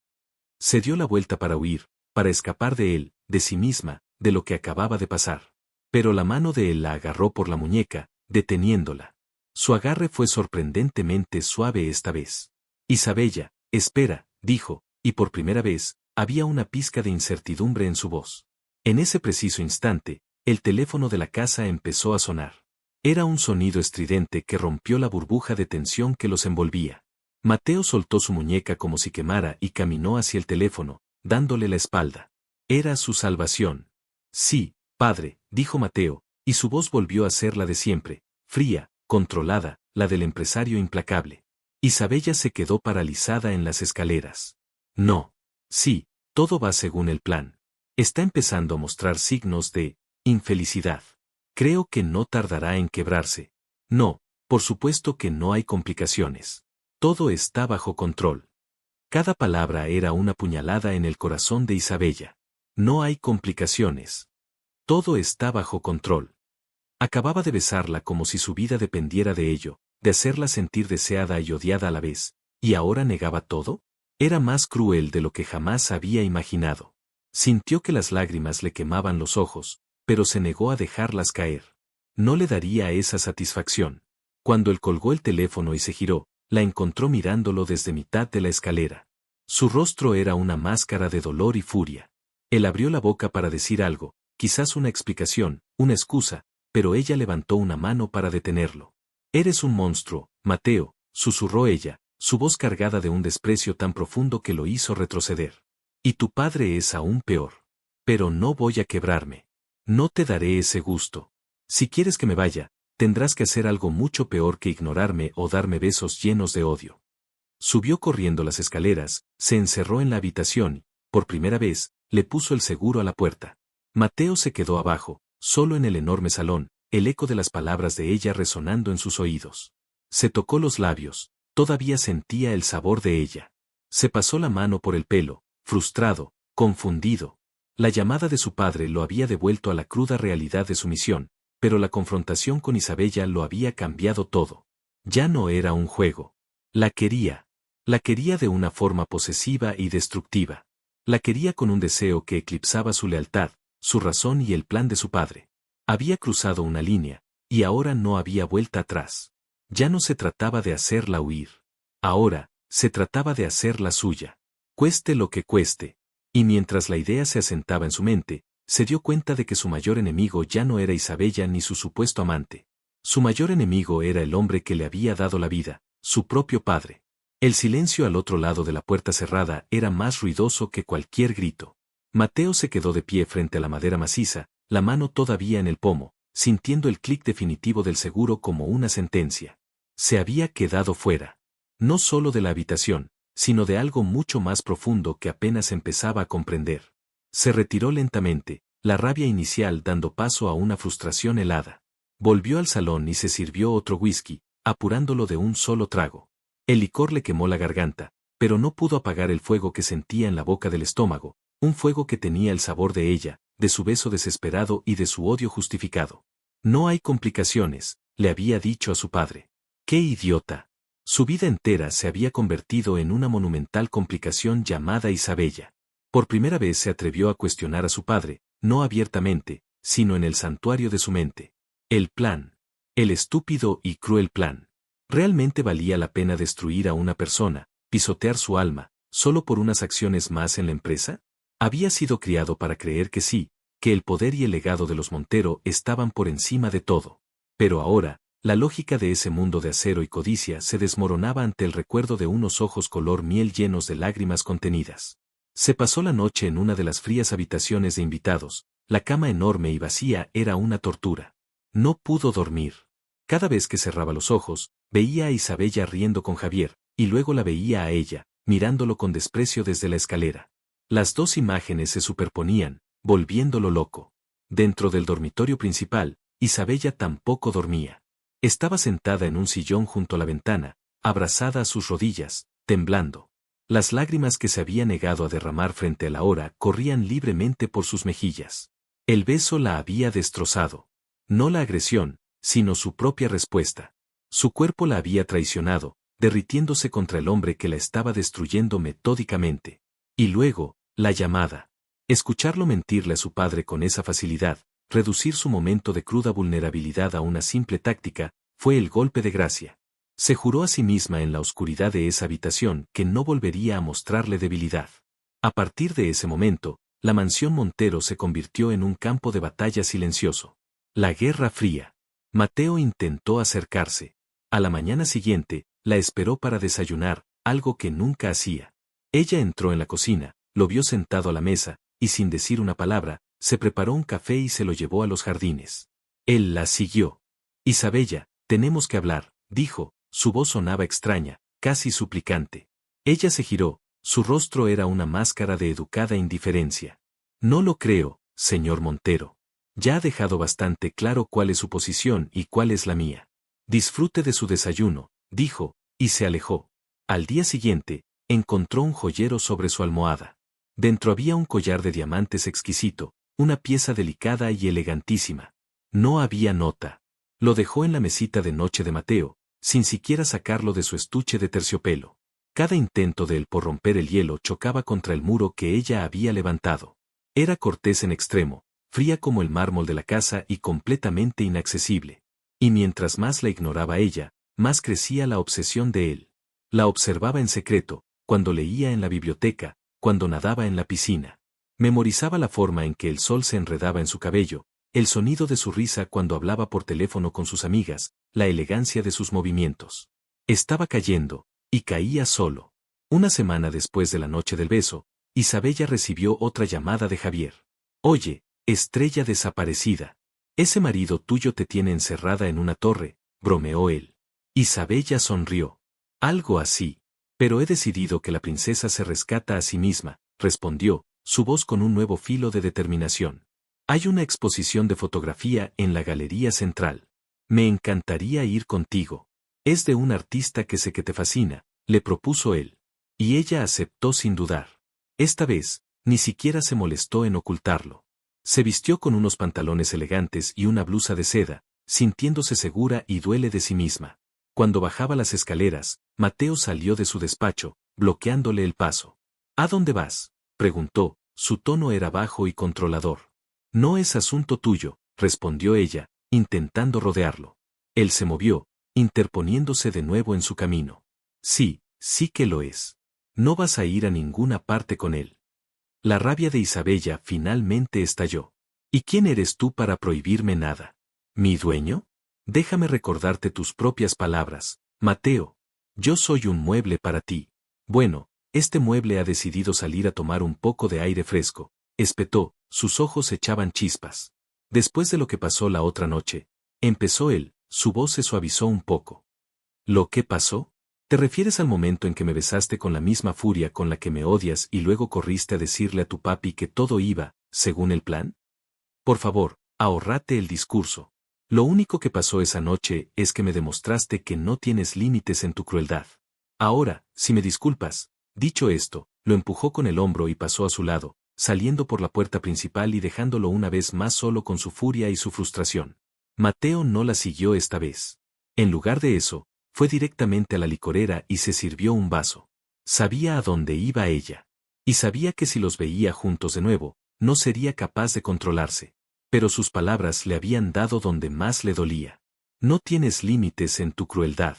Se dio la vuelta para huir, para escapar de él, de sí misma, de lo que acababa de pasar. Pero la mano de él la agarró por la muñeca, deteniéndola. Su agarre fue sorprendentemente suave esta vez. Isabella, espera, dijo, y por primera vez, había una pizca de incertidumbre en su voz. En ese preciso instante, el teléfono de la casa empezó a sonar. Era un sonido estridente que rompió la burbuja de tensión que los envolvía. Mateo soltó su muñeca como si quemara y caminó hacia el teléfono, dándole la espalda. Era su salvación. Sí, padre, dijo Mateo, y su voz volvió a ser la de siempre, fría, controlada, la del empresario implacable. Isabella se quedó paralizada en las escaleras. No. Sí, todo va según el plan. Está empezando a mostrar signos de infelicidad. Creo que no tardará en quebrarse. No, por supuesto que no hay complicaciones. Todo está bajo control. Cada palabra era una puñalada en el corazón de Isabella. No hay complicaciones. Todo está bajo control. Acababa de besarla como si su vida dependiera de ello, de hacerla sentir deseada y odiada a la vez, ¿y ahora negaba todo? Era más cruel de lo que jamás había imaginado. Sintió que las lágrimas le quemaban los ojos, pero se negó a dejarlas caer. No le daría esa satisfacción. Cuando él colgó el teléfono y se giró, la encontró mirándolo desde mitad de la escalera. Su rostro era una máscara de dolor y furia. Él abrió la boca para decir algo, quizás una explicación, una excusa, pero ella levantó una mano para detenerlo. Eres un monstruo, Mateo, susurró ella, su voz cargada de un desprecio tan profundo que lo hizo retroceder. Y tu padre es aún peor. Pero no voy a quebrarme. No te daré ese gusto. Si quieres que me vaya, tendrás que hacer algo mucho peor que ignorarme o darme besos llenos de odio. Subió corriendo las escaleras, se encerró en la habitación y, por primera vez, le puso el seguro a la puerta. Mateo se quedó abajo, solo en el enorme salón, el eco de las palabras de ella resonando en sus oídos. Se tocó los labios, todavía sentía el sabor de ella. Se pasó la mano por el pelo, frustrado, confundido. La llamada de su padre lo había devuelto a la cruda realidad de su misión, pero la confrontación con Isabella lo había cambiado todo. Ya no era un juego. La quería. La quería de una forma posesiva y destructiva. La quería con un deseo que eclipsaba su lealtad, su razón y el plan de su padre. Había cruzado una línea, y ahora no había vuelta atrás. Ya no se trataba de hacerla huir. Ahora, se trataba de hacerla suya. Cueste lo que cueste. Y mientras la idea se asentaba en su mente, se dio cuenta de que su mayor enemigo ya no era Isabella ni su supuesto amante. Su mayor enemigo era el hombre que le había dado la vida, su propio padre. El silencio al otro lado de la puerta cerrada era más ruidoso que cualquier grito. Mateo se quedó de pie frente a la madera maciza, la mano todavía en el pomo, sintiendo el clic definitivo del seguro como una sentencia. Se había quedado fuera. No solo de la habitación, sino de algo mucho más profundo que apenas empezaba a comprender. Se retiró lentamente, la rabia inicial dando paso a una frustración helada. Volvió al salón y se sirvió otro whisky, apurándolo de un solo trago. El licor le quemó la garganta, pero no pudo apagar el fuego que sentía en la boca del estómago, un fuego que tenía el sabor de ella, de su beso desesperado y de su odio justificado. No hay complicaciones, le había dicho a su padre. ¡Qué idiota! Su vida entera se había convertido en una monumental complicación llamada Isabella. Por primera vez se atrevió a cuestionar a su padre, no abiertamente, sino en el santuario de su mente. El plan. El estúpido y cruel plan. ¿Realmente valía la pena destruir a una persona, pisotear su alma, solo por unas acciones más en la empresa? Había sido criado para creer que sí, que el poder y el legado de los Montero estaban por encima de todo. Pero ahora, la lógica de ese mundo de acero y codicia se desmoronaba ante el recuerdo de unos ojos color miel llenos de lágrimas contenidas. Se pasó la noche en una de las frías habitaciones de invitados, la cama enorme y vacía era una tortura. No pudo dormir. Cada vez que cerraba los ojos, veía a Isabella riendo con Javier, y luego la veía a ella, mirándolo con desprecio desde la escalera. Las dos imágenes se superponían, volviéndolo loco. Dentro del dormitorio principal, Isabella tampoco dormía. Estaba sentada en un sillón junto a la ventana, abrazada a sus rodillas, temblando. Las lágrimas que se había negado a derramar frente a la hora corrían libremente por sus mejillas. El beso la había destrozado. No la agresión, sino su propia respuesta. Su cuerpo la había traicionado, derritiéndose contra el hombre que la estaba destruyendo metódicamente. Y luego, la llamada. Escucharlo mentirle a su padre con esa facilidad, reducir su momento de cruda vulnerabilidad a una simple táctica, fue el golpe de gracia. Se juró a sí misma en la oscuridad de esa habitación que no volvería a mostrarle debilidad. A partir de ese momento, la mansión Montero se convirtió en un campo de batalla silencioso. La Guerra Fría. Mateo intentó acercarse. A la mañana siguiente, la esperó para desayunar, algo que nunca hacía. Ella entró en la cocina, lo vio sentado a la mesa, y sin decir una palabra, se preparó un café y se lo llevó a los jardines. Él la siguió. Isabella, tenemos que hablar, dijo, su voz sonaba extraña, casi suplicante. Ella se giró, su rostro era una máscara de educada indiferencia. No lo creo, señor Montero. Ya ha dejado bastante claro cuál es su posición y cuál es la mía. Disfrute de su desayuno, dijo, y se alejó. Al día siguiente, encontró un joyero sobre su almohada. Dentro había un collar de diamantes exquisito, una pieza delicada y elegantísima. No había nota. Lo dejó en la mesita de noche de Mateo, sin siquiera sacarlo de su estuche de terciopelo. Cada intento de él por romper el hielo chocaba contra el muro que ella había levantado. Era cortés en extremo, fría como el mármol de la casa y completamente inaccesible. Y mientras más la ignoraba ella, más crecía la obsesión de él. La observaba en secreto, cuando leía en la biblioteca, cuando nadaba en la piscina. Memorizaba la forma en que el sol se enredaba en su cabello, el sonido de su risa cuando hablaba por teléfono con sus amigas, la elegancia de sus movimientos. Estaba cayendo, y caía solo. Una semana después de la noche del beso, Isabella recibió otra llamada de Javier. Oye, estrella desaparecida. Ese marido tuyo te tiene encerrada en una torre, bromeó él. Isabella sonrió. Algo así. Pero he decidido que la princesa se rescata a sí misma, respondió, su voz con un nuevo filo de determinación. Hay una exposición de fotografía en la Galería Central. Me encantaría ir contigo. Es de un artista que sé que te fascina, le propuso él. Y ella aceptó sin dudar. Esta vez, ni siquiera se molestó en ocultarlo. Se vistió con unos pantalones elegantes y una blusa de seda, sintiéndose segura y duele de sí misma. Cuando bajaba las escaleras, Mateo salió de su despacho, bloqueándole el paso. ¿A dónde vas?, preguntó, su tono era bajo y controlador. No es asunto tuyo, respondió ella, intentando rodearlo. Él se movió, interponiéndose de nuevo en su camino. Sí, sí que lo es. No vas a ir a ninguna parte con él. La rabia de Isabella finalmente estalló. ¿Y quién eres tú para prohibirme nada? ¿Mi dueño? Déjame recordarte tus propias palabras, Mateo. Yo soy un mueble para ti. Bueno, este mueble ha decidido salir a tomar un poco de aire fresco, espetó, sus ojos echaban chispas. Después de lo que pasó la otra noche, empezó él, su voz se suavizó un poco. ¿Lo que pasó? ¿Te refieres al momento en que me besaste con la misma furia con la que me odias y luego corriste a decirle a tu papi que todo iba, según el plan? Por favor, ahórrate el discurso. Lo único que pasó esa noche es que me demostraste que no tienes límites en tu crueldad. Ahora, si me disculpas. Dicho esto, lo empujó con el hombro y pasó a su lado, saliendo por la puerta principal y dejándolo una vez más solo con su furia y su frustración. Mateo no la siguió esta vez. En lugar de eso, fue directamente a la licorera y se sirvió un vaso. Sabía a dónde iba ella. Y sabía que si los veía juntos de nuevo, no sería capaz de controlarse. Pero sus palabras le habían dado donde más le dolía. No tienes límites en tu crueldad.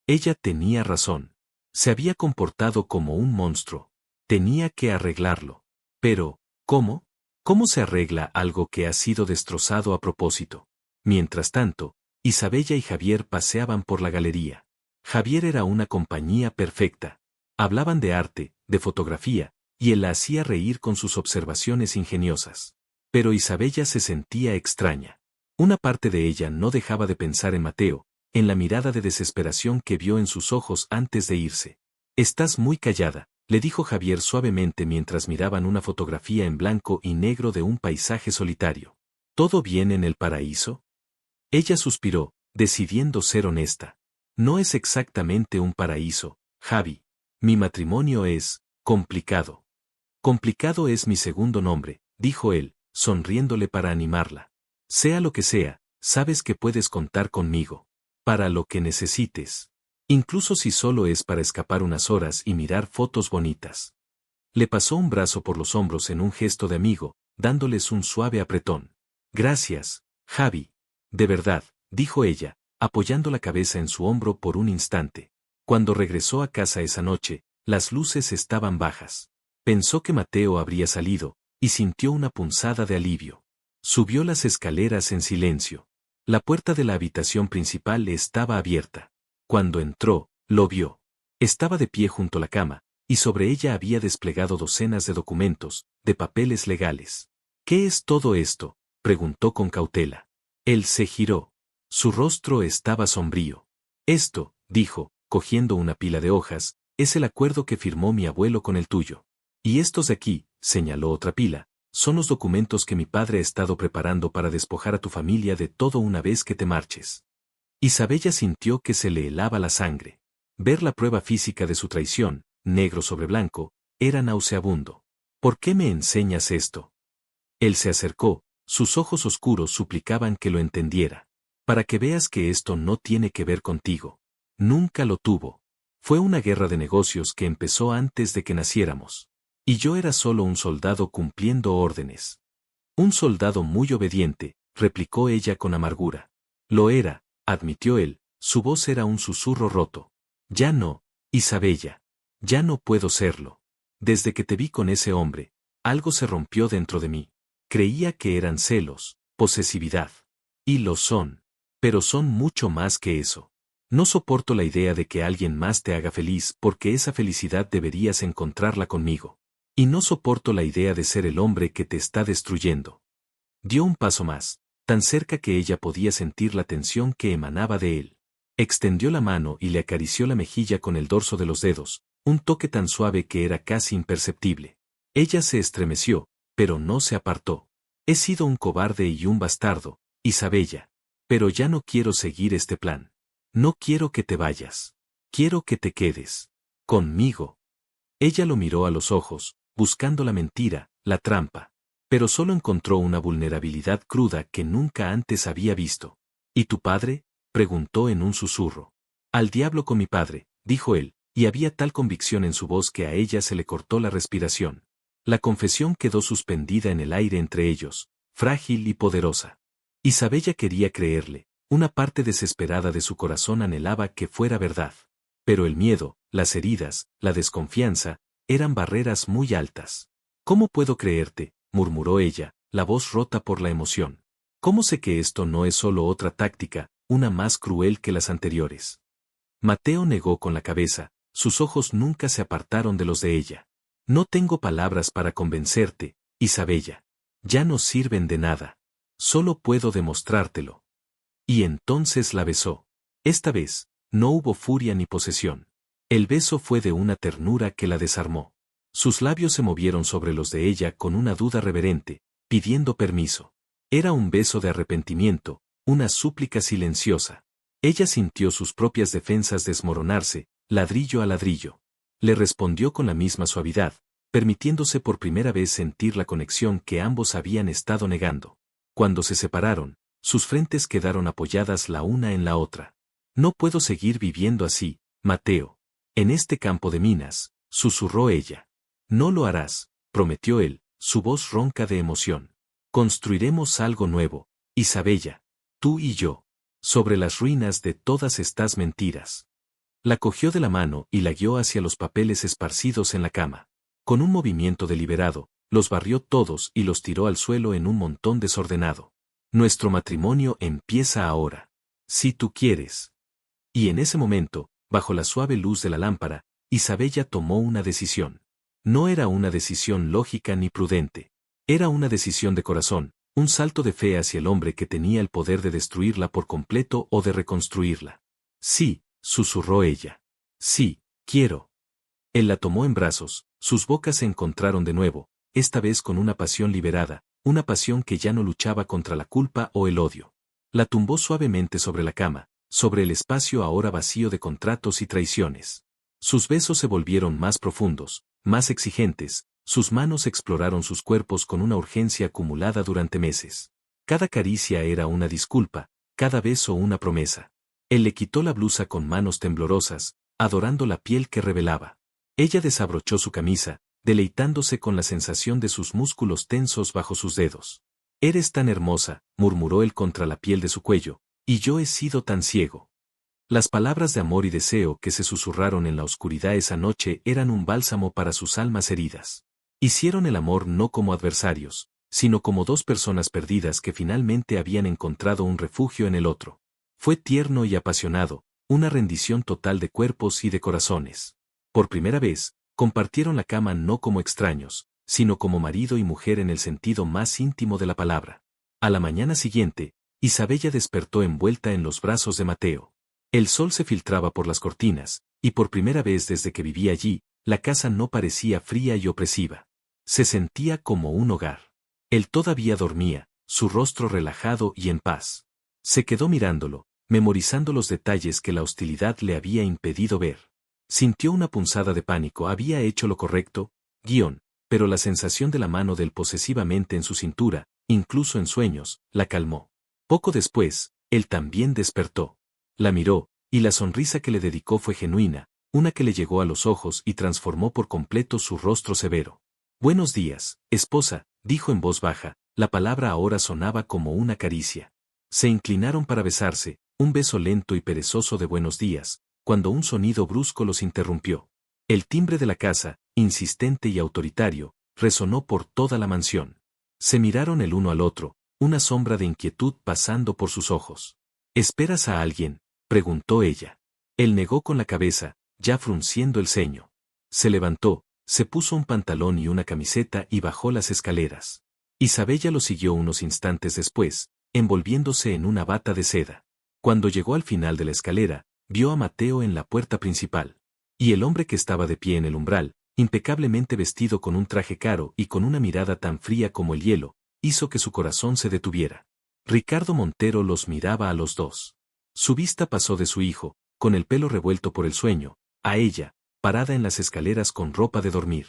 Ella tenía razón. Se había comportado como un monstruo. Tenía que arreglarlo. Pero, ¿cómo? ¿Cómo se arregla algo que ha sido destrozado a propósito? Mientras tanto, Isabella y Javier paseaban por la galería. Javier era una compañía perfecta. Hablaban de arte, de fotografía, y él la hacía reír con sus observaciones ingeniosas. Pero Isabella se sentía extraña. Una parte de ella no dejaba de pensar en Mateo, en la mirada de desesperación que vio en sus ojos antes de irse. Estás muy callada, le dijo Javier suavemente mientras miraban una fotografía en blanco y negro de un paisaje solitario. ¿Todo bien en el paraíso? Ella suspiró, decidiendo ser honesta. No es exactamente un paraíso, Javi. Mi matrimonio es complicado. Complicado es mi segundo nombre, dijo él, sonriéndole para animarla. Sea lo que sea, sabes que puedes contar conmigo. Para lo que necesites. Incluso si solo es para escapar unas horas y mirar fotos bonitas. Le pasó un brazo por los hombros en un gesto de amigo, dándoles un suave apretón. Gracias, Javi. De verdad, dijo ella, apoyando la cabeza en su hombro por un instante. Cuando regresó a casa esa noche, las luces estaban bajas. Pensó que Mateo habría salido, y sintió una punzada de alivio. Subió las escaleras en silencio. La puerta de la habitación principal estaba abierta. Cuando entró, lo vio. Estaba de pie junto a la cama, y sobre ella había desplegado docenas de documentos, de papeles legales. ¿Qué es todo esto?, preguntó con cautela. Él se giró. Su rostro estaba sombrío. Esto, dijo, cogiendo una pila de hojas, es el acuerdo que firmó mi abuelo con el tuyo. Y estos de aquí, señaló otra pila, son los documentos que mi padre ha estado preparando para despojar a tu familia de todo una vez que te marches. Isabella sintió que se le helaba la sangre. Ver la prueba física de su traición, negro sobre blanco, era nauseabundo. ¿Por qué me enseñas esto? Él se acercó, sus ojos oscuros suplicaban que lo entendiera. Para que veas que esto no tiene que ver contigo. Nunca lo tuvo. Fue una guerra de negocios que empezó antes de que naciéramos. Y yo era solo un soldado cumpliendo órdenes. Un soldado muy obediente, replicó ella con amargura. Lo era, admitió él, su voz era un susurro roto. Ya no, Isabella. Ya no puedo serlo. Desde que te vi con ese hombre, algo se rompió dentro de mí. Creía que eran celos, posesividad. Y lo son. Pero son mucho más que eso. No soporto la idea de que alguien más te haga feliz porque esa felicidad deberías encontrarla conmigo. Y no soporto la idea de ser el hombre que te está destruyendo. Dio un paso más, tan cerca que ella podía sentir la tensión que emanaba de él. Extendió la mano y le acarició la mejilla con el dorso de los dedos, un toque tan suave que era casi imperceptible. Ella se estremeció, pero no se apartó. He sido un cobarde y un bastardo, Isabella. Pero ya no quiero seguir este plan. No quiero que te vayas. Quiero que te quedes. Conmigo. Ella lo miró a los ojos, buscando la mentira, la trampa. Pero solo encontró una vulnerabilidad cruda que nunca antes había visto. ¿Y tu padre?, preguntó en un susurro. Al diablo con mi padre, dijo él, y había tal convicción en su voz que a ella se le cortó la respiración. La confesión quedó suspendida en el aire entre ellos, frágil y poderosa. Isabella quería creerle, una parte desesperada de su corazón anhelaba que fuera verdad. Pero el miedo, las heridas, la desconfianza, eran barreras muy altas. ¿Cómo puedo creerte?, murmuró ella, la voz rota por la emoción. ¿Cómo sé que esto no es solo otra táctica, una más cruel que las anteriores? Mateo negó con la cabeza, sus ojos nunca se apartaron de los de ella. No tengo palabras para convencerte, Isabella. Ya no sirven de nada. Solo puedo demostrártelo. Y entonces la besó. Esta vez, no hubo furia ni posesión. El beso fue de una ternura que la desarmó. Sus labios se movieron sobre los de ella con una duda reverente, pidiendo permiso. Era un beso de arrepentimiento, una súplica silenciosa. Ella sintió sus propias defensas desmoronarse, ladrillo a ladrillo. Le respondió con la misma suavidad, permitiéndose por primera vez sentir la conexión que ambos habían estado negando. Cuando se separaron, sus frentes quedaron apoyadas la una en la otra. No puedo seguir viviendo así, Mateo. En este campo de minas, susurró ella. No lo harás, prometió él, su voz ronca de emoción. Construiremos algo nuevo, Isabella. Tú y yo. Sobre las ruinas de todas estas mentiras. La cogió de la mano y la guió hacia los papeles esparcidos en la cama. Con un movimiento deliberado, los barrió todos y los tiró al suelo en un montón desordenado. Nuestro matrimonio empieza ahora. Si tú quieres. Y en ese momento, bajo la suave luz de la lámpara, Isabella tomó una decisión. No era una decisión lógica ni prudente. Era una decisión de corazón, un salto de fe hacia el hombre que tenía el poder de destruirla por completo o de reconstruirla. Sí, susurró ella. Sí, quiero. Él la tomó en brazos, sus bocas se encontraron de nuevo, esta vez con una pasión liberada, una pasión que ya no luchaba contra la culpa o el odio. La tumbó suavemente sobre la cama, sobre el espacio ahora vacío de contratos y traiciones. Sus besos se volvieron más profundos, más exigentes, sus manos exploraron sus cuerpos con una urgencia acumulada durante meses. Cada caricia era una disculpa, cada beso una promesa. Él le quitó la blusa con manos temblorosas, adorando la piel que revelaba. Ella desabrochó su camisa, deleitándose con la sensación de sus músculos tensos bajo sus dedos. Eres tan hermosa, murmuró él contra la piel de su cuello, y yo he sido tan ciego. Las palabras de amor y deseo que se susurraron en la oscuridad esa noche eran un bálsamo para sus almas heridas. Hicieron el amor no como adversarios, sino como dos personas perdidas que finalmente habían encontrado un refugio en el otro. Fue tierno y apasionado, una rendición total de cuerpos y de corazones. Por primera vez, compartieron la cama no como extraños, sino como marido y mujer en el sentido más íntimo de la palabra. A la mañana siguiente, Isabella despertó envuelta en los brazos de Mateo. El sol se filtraba por las cortinas, y por primera vez desde que vivía allí, la casa no parecía fría y opresiva. Se sentía como un hogar. Él todavía dormía, su rostro relajado y en paz. Se quedó mirándolo, memorizando los detalles que la hostilidad le había impedido ver. Sintió una punzada de pánico, había hecho lo correcto, pero la sensación de la mano de él posesivamente en su cintura, incluso en sueños, la calmó. Poco después, él también despertó. La miró, y la sonrisa que le dedicó fue genuina, una que le llegó a los ojos y transformó por completo su rostro severo. Buenos días, esposa, dijo en voz baja, la palabra ahora sonaba como una caricia. Se inclinaron para besarse, un beso lento y perezoso de buenos días, cuando un sonido brusco los interrumpió. El timbre de la casa, insistente y autoritario, resonó por toda la mansión. Se miraron el uno al otro, una sombra de inquietud pasando por sus ojos. ¿Esperas a alguien?, preguntó ella. Él negó con la cabeza, ya frunciendo el ceño. Se levantó, se puso un pantalón y una camiseta y bajó las escaleras. Isabella lo siguió unos instantes después, envolviéndose en una bata de seda. Cuando llegó al final de la escalera, vio a Mateo en la puerta principal. Y el hombre que estaba de pie en el umbral, impecablemente vestido con un traje caro y con una mirada tan fría como el hielo, hizo que su corazón se detuviera. Ricardo Montero los miraba a los dos. Su vista pasó de su hijo, con el pelo revuelto por el sueño, a ella, parada en las escaleras con ropa de dormir.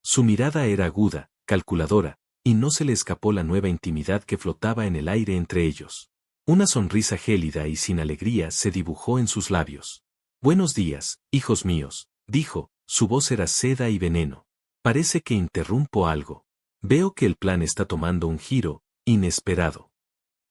Su mirada era aguda, calculadora, y no se le escapó la nueva intimidad que flotaba en el aire entre ellos. Una sonrisa gélida y sin alegría se dibujó en sus labios. Buenos días, hijos míos, dijo, su voz era seda y veneno. Parece que interrumpo algo. Veo que el plan está tomando un giro inesperado.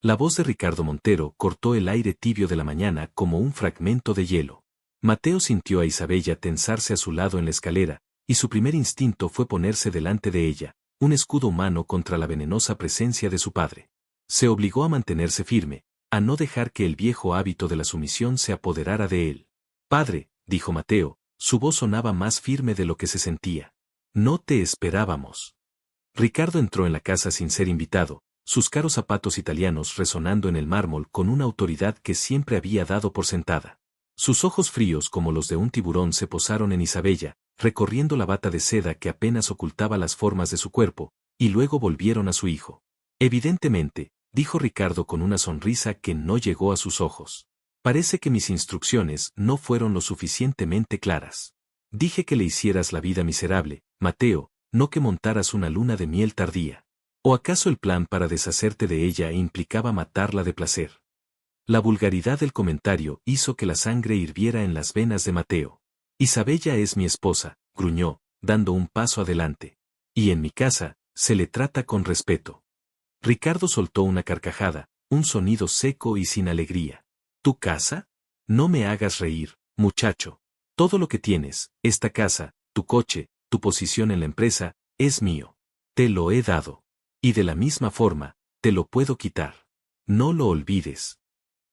La voz de Ricardo Montero cortó el aire tibio de la mañana como un fragmento de hielo. Mateo sintió a Isabella tensarse a su lado en la escalera, y su primer instinto fue ponerse delante de ella, un escudo humano contra la venenosa presencia de su padre. Se obligó a mantenerse firme, a no dejar que el viejo hábito de la sumisión se apoderara de él. Padre, dijo Mateo, su voz sonaba más firme de lo que se sentía. No te esperábamos. Ricardo entró en la casa sin ser invitado, sus caros zapatos italianos resonando en el mármol con una autoridad que siempre había dado por sentada. Sus ojos fríos como los de un tiburón se posaron en Isabella, recorriendo la bata de seda que apenas ocultaba las formas de su cuerpo, y luego volvieron a su hijo. Evidentemente, dijo Ricardo con una sonrisa que no llegó a sus ojos. Parece que mis instrucciones no fueron lo suficientemente claras. Dije que le hicieras la vida miserable, Mateo, no que montaras una luna de miel tardía. ¿O acaso el plan para deshacerte de ella implicaba matarla de placer? La vulgaridad del comentario hizo que la sangre hirviera en las venas de Mateo. Isabella es mi esposa, gruñó, dando un paso adelante. Y en mi casa, se le trata con respeto. Ricardo soltó una carcajada, un sonido seco y sin alegría. ¿Tu casa? No me hagas reír, muchacho. Todo lo que tienes, esta casa, tu coche, tu posición en la empresa, es mío. Te lo he dado. Y de la misma forma, te lo puedo quitar. No lo olvides.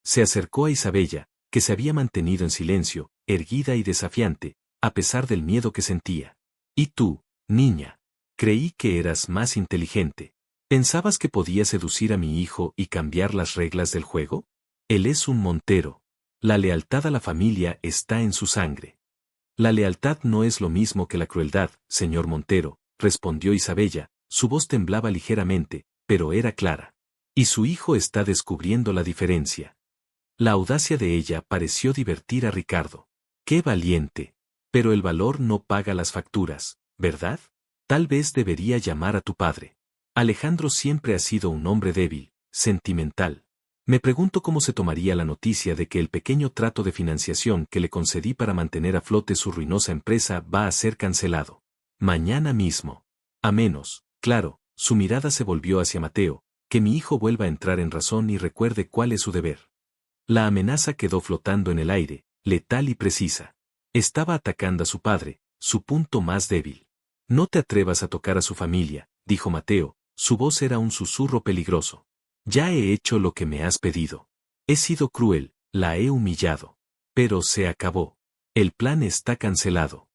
Se acercó a Isabella, que se había mantenido en silencio, erguida y desafiante, a pesar del miedo que sentía. ¿Y tú, niña? Creí que eras más inteligente. ¿Pensabas que podía seducir a mi hijo y cambiar las reglas del juego? Él es un Montero. La lealtad a la familia está en su sangre. La lealtad no es lo mismo que la crueldad, señor Montero, respondió Isabella, su voz temblaba ligeramente, pero era clara. Y su hijo está descubriendo la diferencia. La audacia de ella pareció divertir a Ricardo. ¡Qué valiente! Pero el valor no paga las facturas, ¿verdad? Tal vez debería llamar a tu padre. Alejandro siempre ha sido un hombre débil, sentimental. Me pregunto cómo se tomaría la noticia de que el pequeño trato de financiación que le concedí para mantener a flote su ruinosa empresa va a ser cancelado. Mañana mismo. A menos, claro, su mirada se volvió hacia Mateo, que mi hijo vuelva a entrar en razón y recuerde cuál es su deber. La amenaza quedó flotando en el aire, letal y precisa. Estaba atacando a su padre, su punto más débil. No te atrevas a tocar a su familia, dijo Mateo, su voz era un susurro peligroso. Ya he hecho lo que me has pedido. He sido cruel, la he humillado. Pero se acabó. El plan está cancelado.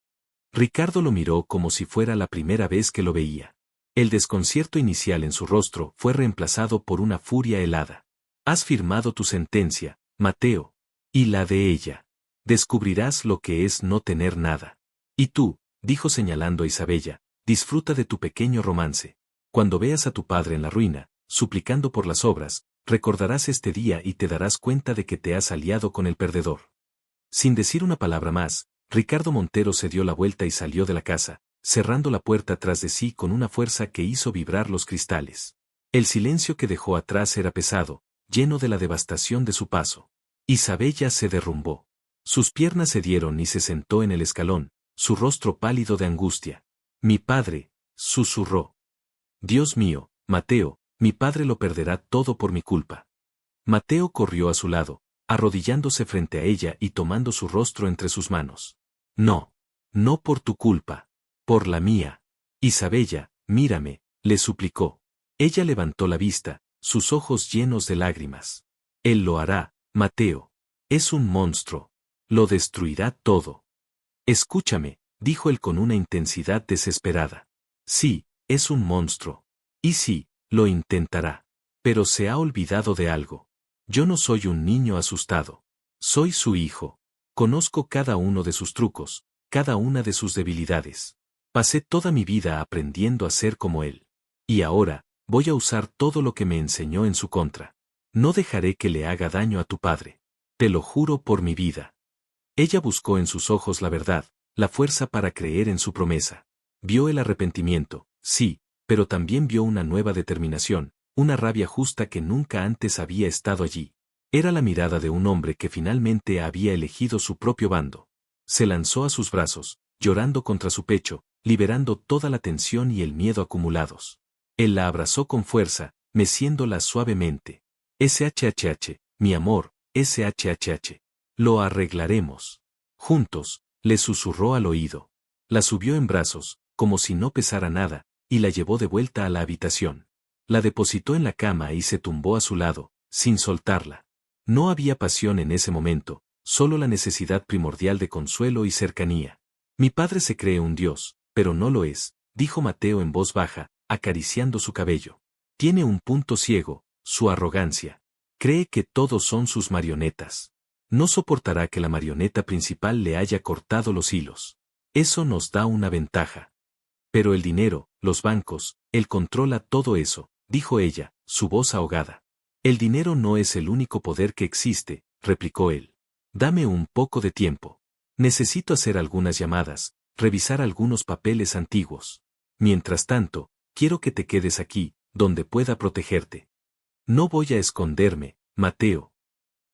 Ricardo lo miró como si fuera la primera vez que lo veía. El desconcierto inicial en su rostro fue reemplazado por una furia helada. Has firmado tu sentencia, Mateo. Y la de ella. Descubrirás lo que es no tener nada. Y tú, dijo señalando a Isabella, disfruta de tu pequeño romance. Cuando veas a tu padre en la ruina, suplicando por las obras, recordarás este día y te darás cuenta de que te has aliado con el perdedor. Sin decir una palabra más, Ricardo Montero se dio la vuelta y salió de la casa, cerrando la puerta tras de sí con una fuerza que hizo vibrar los cristales. El silencio que dejó atrás era pesado, lleno de la devastación de su paso. Isabella se derrumbó. Sus piernas cedieron y se sentó en el escalón, su rostro pálido de angustia. Mi padre, susurró. Dios mío, Mateo, mi padre lo perderá todo por mi culpa. Mateo corrió a su lado, arrodillándose frente a ella y tomando su rostro entre sus manos. No, no por tu culpa, por la mía. Isabella, mírame, le suplicó. Ella levantó la vista, sus ojos llenos de lágrimas. Él lo hará, Mateo. Es un monstruo. Lo destruirá todo. Escúchame, dijo él con una intensidad desesperada. Sí, es un monstruo. Y sí, lo intentará. Pero se ha olvidado de algo. Yo no soy un niño asustado. Soy su hijo. Conozco cada uno de sus trucos, cada una de sus debilidades. Pasé toda mi vida aprendiendo a ser como él. Y ahora, voy a usar todo lo que me enseñó en su contra. No dejaré que le haga daño a tu padre. Te lo juro por mi vida. Ella buscó en sus ojos la verdad, la fuerza para creer en su promesa. Vio el arrepentimiento, sí, pero también vio una nueva determinación, una rabia justa que nunca antes había estado allí. Era la mirada de un hombre que finalmente había elegido su propio bando. Se lanzó a sus brazos, llorando contra su pecho, liberando toda la tensión y el miedo acumulados. Él la abrazó con fuerza, meciéndola suavemente. SHHH, mi amor, SHHH. Lo arreglaremos. Juntos, le susurró al oído. La subió en brazos, como si no pesara nada, y la llevó de vuelta a la habitación. La depositó en la cama y se tumbó a su lado, sin soltarla. No había pasión en ese momento, solo la necesidad primordial de consuelo y cercanía. Mi padre se cree un dios, pero no lo es, dijo Mateo en voz baja, acariciando su cabello. Tiene un punto ciego, su arrogancia. Cree que todos son sus marionetas. No soportará que la marioneta principal le haya cortado los hilos. Eso nos da una ventaja. Pero el dinero, los bancos, él controla todo eso, dijo ella, su voz ahogada. El dinero no es el único poder que existe, replicó él. Dame un poco de tiempo. Necesito hacer algunas llamadas, revisar algunos papeles antiguos. Mientras tanto, quiero que te quedes aquí, donde pueda protegerte. No voy a esconderme, Mateo.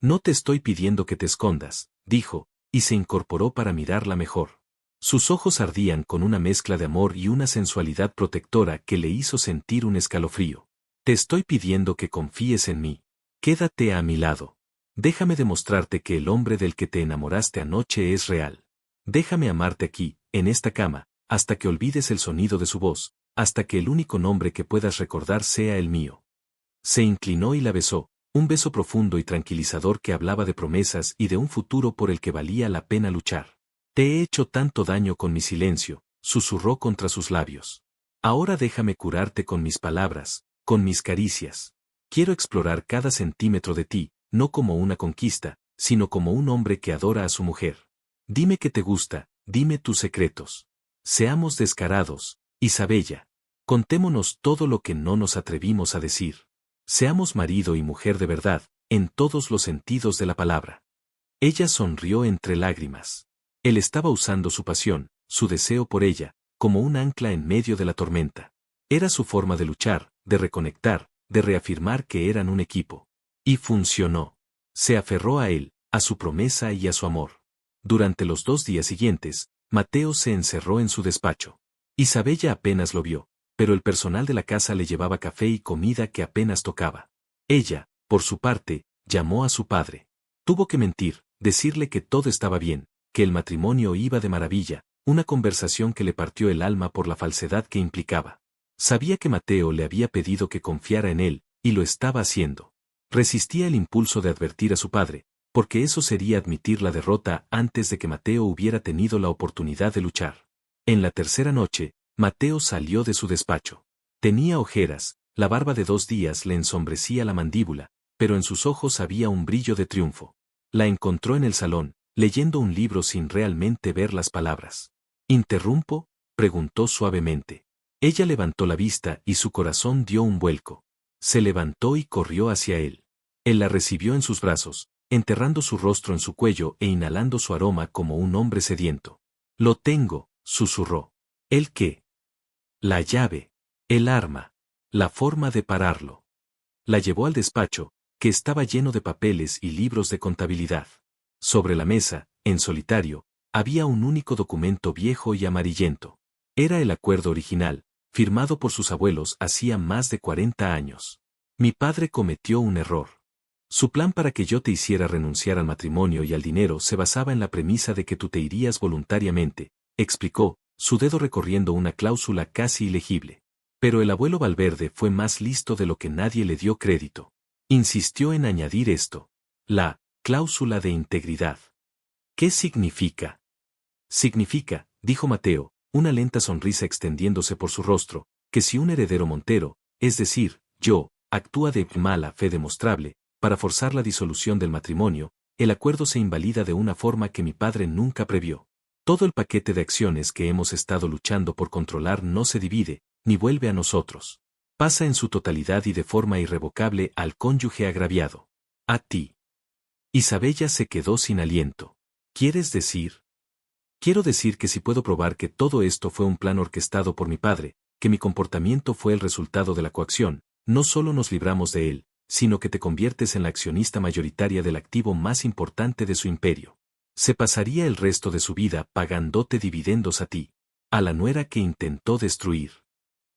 No te estoy pidiendo que te escondas, dijo, y se incorporó para mirarla mejor. Sus ojos ardían con una mezcla de amor y una sensualidad protectora que le hizo sentir un escalofrío. Te estoy pidiendo que confíes en mí. Quédate a mi lado. Déjame demostrarte que el hombre del que te enamoraste anoche es real. Déjame amarte aquí, en esta cama, hasta que olvides el sonido de su voz, hasta que el único nombre que puedas recordar sea el mío. Se inclinó y la besó, un beso profundo y tranquilizador que hablaba de promesas y de un futuro por el que valía la pena luchar. Te he hecho tanto daño con mi silencio, susurró contra sus labios. Ahora déjame curarte con mis palabras, con mis caricias. Quiero explorar cada centímetro de ti, no como una conquista, sino como un hombre que adora a su mujer. Dime que te gusta, dime tus secretos. Seamos descarados, Isabella. Contémonos todo lo que no nos atrevimos a decir. Seamos marido y mujer de verdad, en todos los sentidos de la palabra. Ella sonrió entre lágrimas. Él estaba usando su pasión, su deseo por ella, como un ancla en medio de la tormenta. Era su forma de luchar, de reconectar, de reafirmar que eran un equipo. Y funcionó. Se aferró a él, a su promesa y a su amor. Durante los 2 días siguientes, Mateo se encerró en su despacho. Isabella apenas lo vio, pero el personal de la casa le llevaba café y comida que apenas tocaba. Ella, por su parte, llamó a su padre. Tuvo que mentir, decirle que todo estaba bien, que el matrimonio iba de maravilla, una conversación que le partió el alma por la falsedad que implicaba. Sabía que Mateo le había pedido que confiara en él, y lo estaba haciendo. Resistía el impulso de advertir a su padre, porque eso sería admitir la derrota antes de que Mateo hubiera tenido la oportunidad de luchar. En la tercera noche, Mateo salió de su despacho. Tenía ojeras, la barba de 2 días le ensombrecía la mandíbula, pero en sus ojos había un brillo de triunfo. La encontró en el salón, leyendo un libro sin realmente ver las palabras. ¿Interrumpo?, preguntó suavemente. Ella levantó la vista y su corazón dio un vuelco. Se levantó y corrió hacia él. Él la recibió en sus brazos, enterrando su rostro en su cuello e inhalando su aroma como un hombre sediento. Lo tengo, susurró. ¿El qué? La llave, el arma, la forma de pararlo. La llevó al despacho, que estaba lleno de papeles y libros de contabilidad. Sobre la mesa, en solitario, había un único documento viejo y amarillento. Era el acuerdo original, firmado por sus abuelos hacía más de 40 años. Mi padre cometió un error. Su plan para que yo te hiciera renunciar al matrimonio y al dinero se basaba en la premisa de que tú te irías voluntariamente, explicó, su dedo recorriendo una cláusula casi ilegible. Pero el abuelo Valverde fue más listo de lo que nadie le dio crédito. Insistió en añadir esto. La cláusula de integridad. ¿Qué significa? Significa, dijo Mateo, una lenta sonrisa extendiéndose por su rostro, que si un heredero Montero, es decir, yo, actúa de mala fe demostrable, para forzar la disolución del matrimonio, el acuerdo se invalida de una forma que mi padre nunca previó. Todo el paquete de acciones que hemos estado luchando por controlar no se divide, ni vuelve a nosotros. Pasa en su totalidad y de forma irrevocable al cónyuge agraviado. A ti. Isabella se quedó sin aliento. ¿Quieres decir? Quiero decir que si puedo probar que todo esto fue un plan orquestado por mi padre, que mi comportamiento fue el resultado de la coacción, no solo nos libramos de él, sino que te conviertes en la accionista mayoritaria del activo más importante de su imperio. Se pasaría el resto de su vida pagándote dividendos a ti, a la nuera que intentó destruir.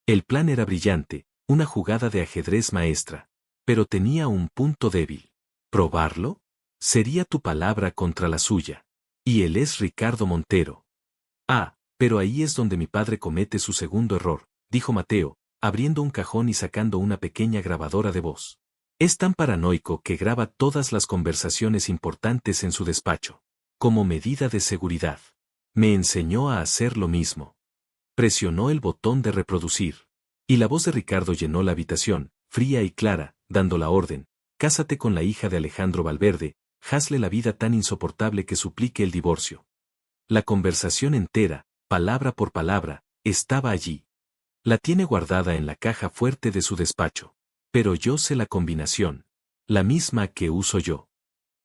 El plan era brillante, una jugada de ajedrez maestra, pero tenía un punto débil. ¿Probarlo? Sería tu palabra contra la suya. Y él es Ricardo Montero. Ah, pero ahí es donde mi padre comete su segundo error, dijo Mateo, abriendo un cajón y sacando una pequeña grabadora de voz. Es tan paranoico que graba todas las conversaciones importantes en su despacho. Como medida de seguridad. Me enseñó a hacer lo mismo. Presionó el botón de reproducir. Y la voz de Ricardo llenó la habitación, fría y clara, dando la orden: cásate con la hija de Alejandro Valverde, hazle la vida tan insoportable que suplique el divorcio. La conversación entera, palabra por palabra, estaba allí. La tiene guardada en la caja fuerte de su despacho. Pero yo sé la combinación. La misma que uso yo.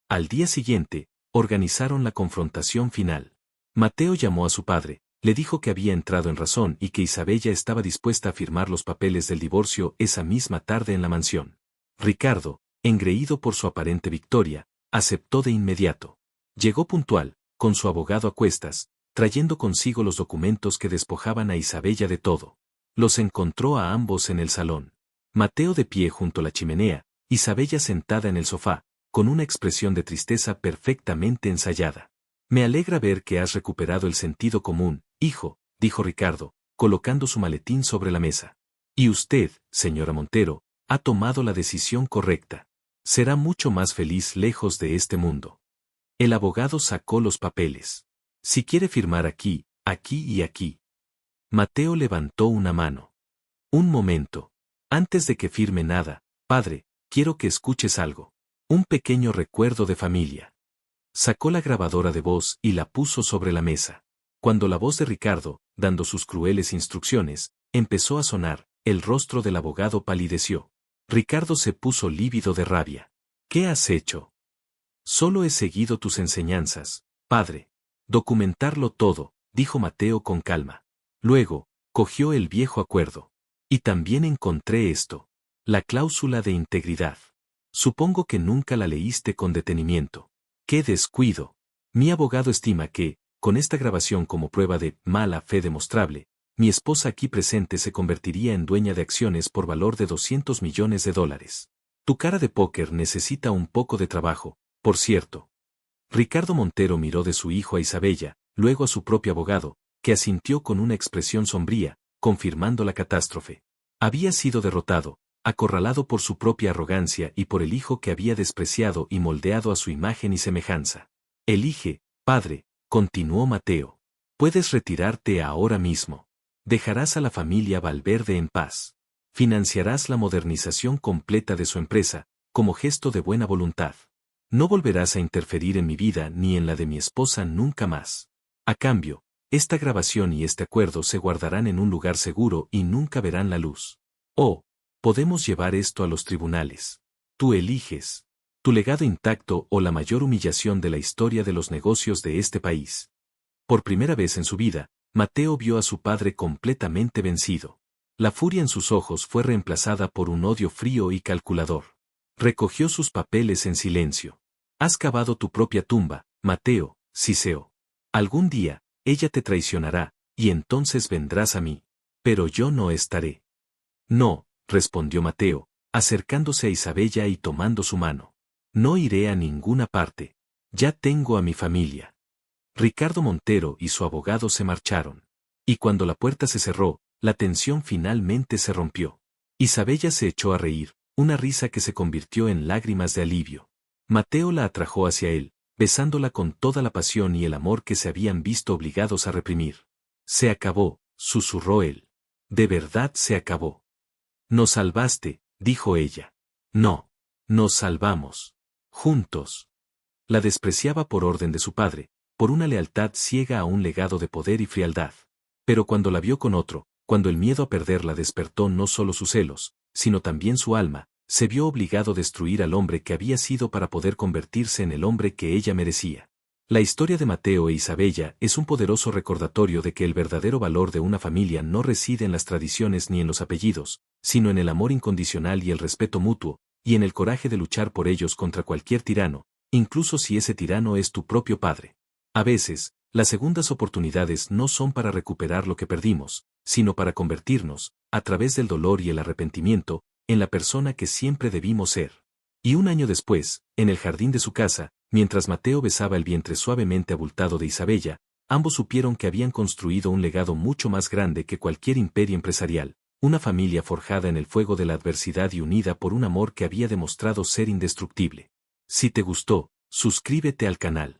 Al día siguiente, organizaron la confrontación final. Mateo llamó a su padre, le dijo que había entrado en razón y que Isabella estaba dispuesta a firmar los papeles del divorcio esa misma tarde en la mansión. Ricardo, engreído por su aparente victoria, aceptó de inmediato. Llegó puntual, con su abogado a cuestas, trayendo consigo los documentos que despojaban a Isabella de todo. Los encontró a ambos en el salón. Mateo de pie junto a la chimenea, Isabella sentada en el sofá, con una expresión de tristeza perfectamente ensayada. Me alegra ver que has recuperado el sentido común, hijo, dijo Ricardo, colocando su maletín sobre la mesa. Y usted, señora Montero, ha tomado la decisión correcta. Será mucho más feliz lejos de este mundo. El abogado sacó los papeles. Si quiere firmar aquí, aquí y aquí. Mateo levantó una mano. Un momento. Antes de que firme nada, padre, quiero que escuches algo. Un pequeño recuerdo de familia. Sacó la grabadora de voz y la puso sobre la mesa. Cuando la voz de Ricardo, dando sus crueles instrucciones, empezó a sonar, el rostro del abogado palideció. Ricardo se puso lívido de rabia. ¿Qué has hecho? Solo he seguido tus enseñanzas, padre. Documentarlo todo, dijo Mateo con calma. Luego, cogió el viejo acuerdo. Y también encontré esto. La cláusula de integridad. Supongo que nunca la leíste con detenimiento. ¡Qué descuido! Mi abogado estima que, con esta grabación como prueba de mala fe demostrable, mi esposa aquí presente se convertiría en dueña de acciones por valor de $200 millones. Tu cara de póker necesita un poco de trabajo, por cierto. Ricardo Montero miró de su hijo a Isabella, luego a su propio abogado, que asintió con una expresión sombría, confirmando la catástrofe. Había sido derrotado, acorralado por su propia arrogancia y por el hijo que había despreciado y moldeado a su imagen y semejanza. Elige, padre, continuó Mateo. Puedes retirarte ahora mismo. Dejarás a la familia Valverde en paz. Financiarás la modernización completa de su empresa, como gesto de buena voluntad. No volverás a interferir en mi vida ni en la de mi esposa nunca más. A cambio, esta grabación y este acuerdo se guardarán en un lugar seguro y nunca verán la luz. Oh, podemos llevar esto a los tribunales. Tú eliges. Tu legado intacto o la mayor humillación de la historia de los negocios de este país. Por primera vez en su vida, Mateo vio a su padre completamente vencido. La furia en sus ojos fue reemplazada por un odio frío y calculador. Recogió sus papeles en silencio. Has cavado tu propia tumba, Mateo, Siseo. Algún día, ella te traicionará, y entonces vendrás a mí. Pero yo no estaré. No, respondió Mateo, acercándose a Isabella y tomando su mano. No iré a ninguna parte. Ya tengo a mi familia. Ricardo Montero y su abogado se marcharon. Y cuando la puerta se cerró, la tensión finalmente se rompió. Isabella se echó a reír, una risa que se convirtió en lágrimas de alivio. Mateo la atrajo hacia él, besándola con toda la pasión y el amor que se habían visto obligados a reprimir. Se acabó, susurró él. De verdad se acabó. Nos salvaste, dijo ella. No. Nos salvamos. Juntos. La despreciaba por orden de su padre, por una lealtad ciega a un legado de poder y frialdad. Pero cuando la vio con otro, cuando el miedo a perderla despertó no solo sus celos, sino también su alma, se vio obligado a destruir al hombre que había sido para poder convertirse en el hombre que ella merecía. La historia de Mateo e Isabella es un poderoso recordatorio de que el verdadero valor de una familia no reside en las tradiciones ni en los apellidos, sino en el amor incondicional y el respeto mutuo, y en el coraje de luchar por ellos contra cualquier tirano, incluso si ese tirano es tu propio padre. A veces, las segundas oportunidades no son para recuperar lo que perdimos, sino para convertirnos, a través del dolor y el arrepentimiento, en la persona que siempre debimos ser. Y un año después, en el jardín de su casa, mientras Mateo besaba el vientre suavemente abultado de Isabella, ambos supieron que habían construido un legado mucho más grande que cualquier imperio empresarial, una familia forjada en el fuego de la adversidad y unida por un amor que había demostrado ser indestructible. Si te gustó, suscríbete al canal.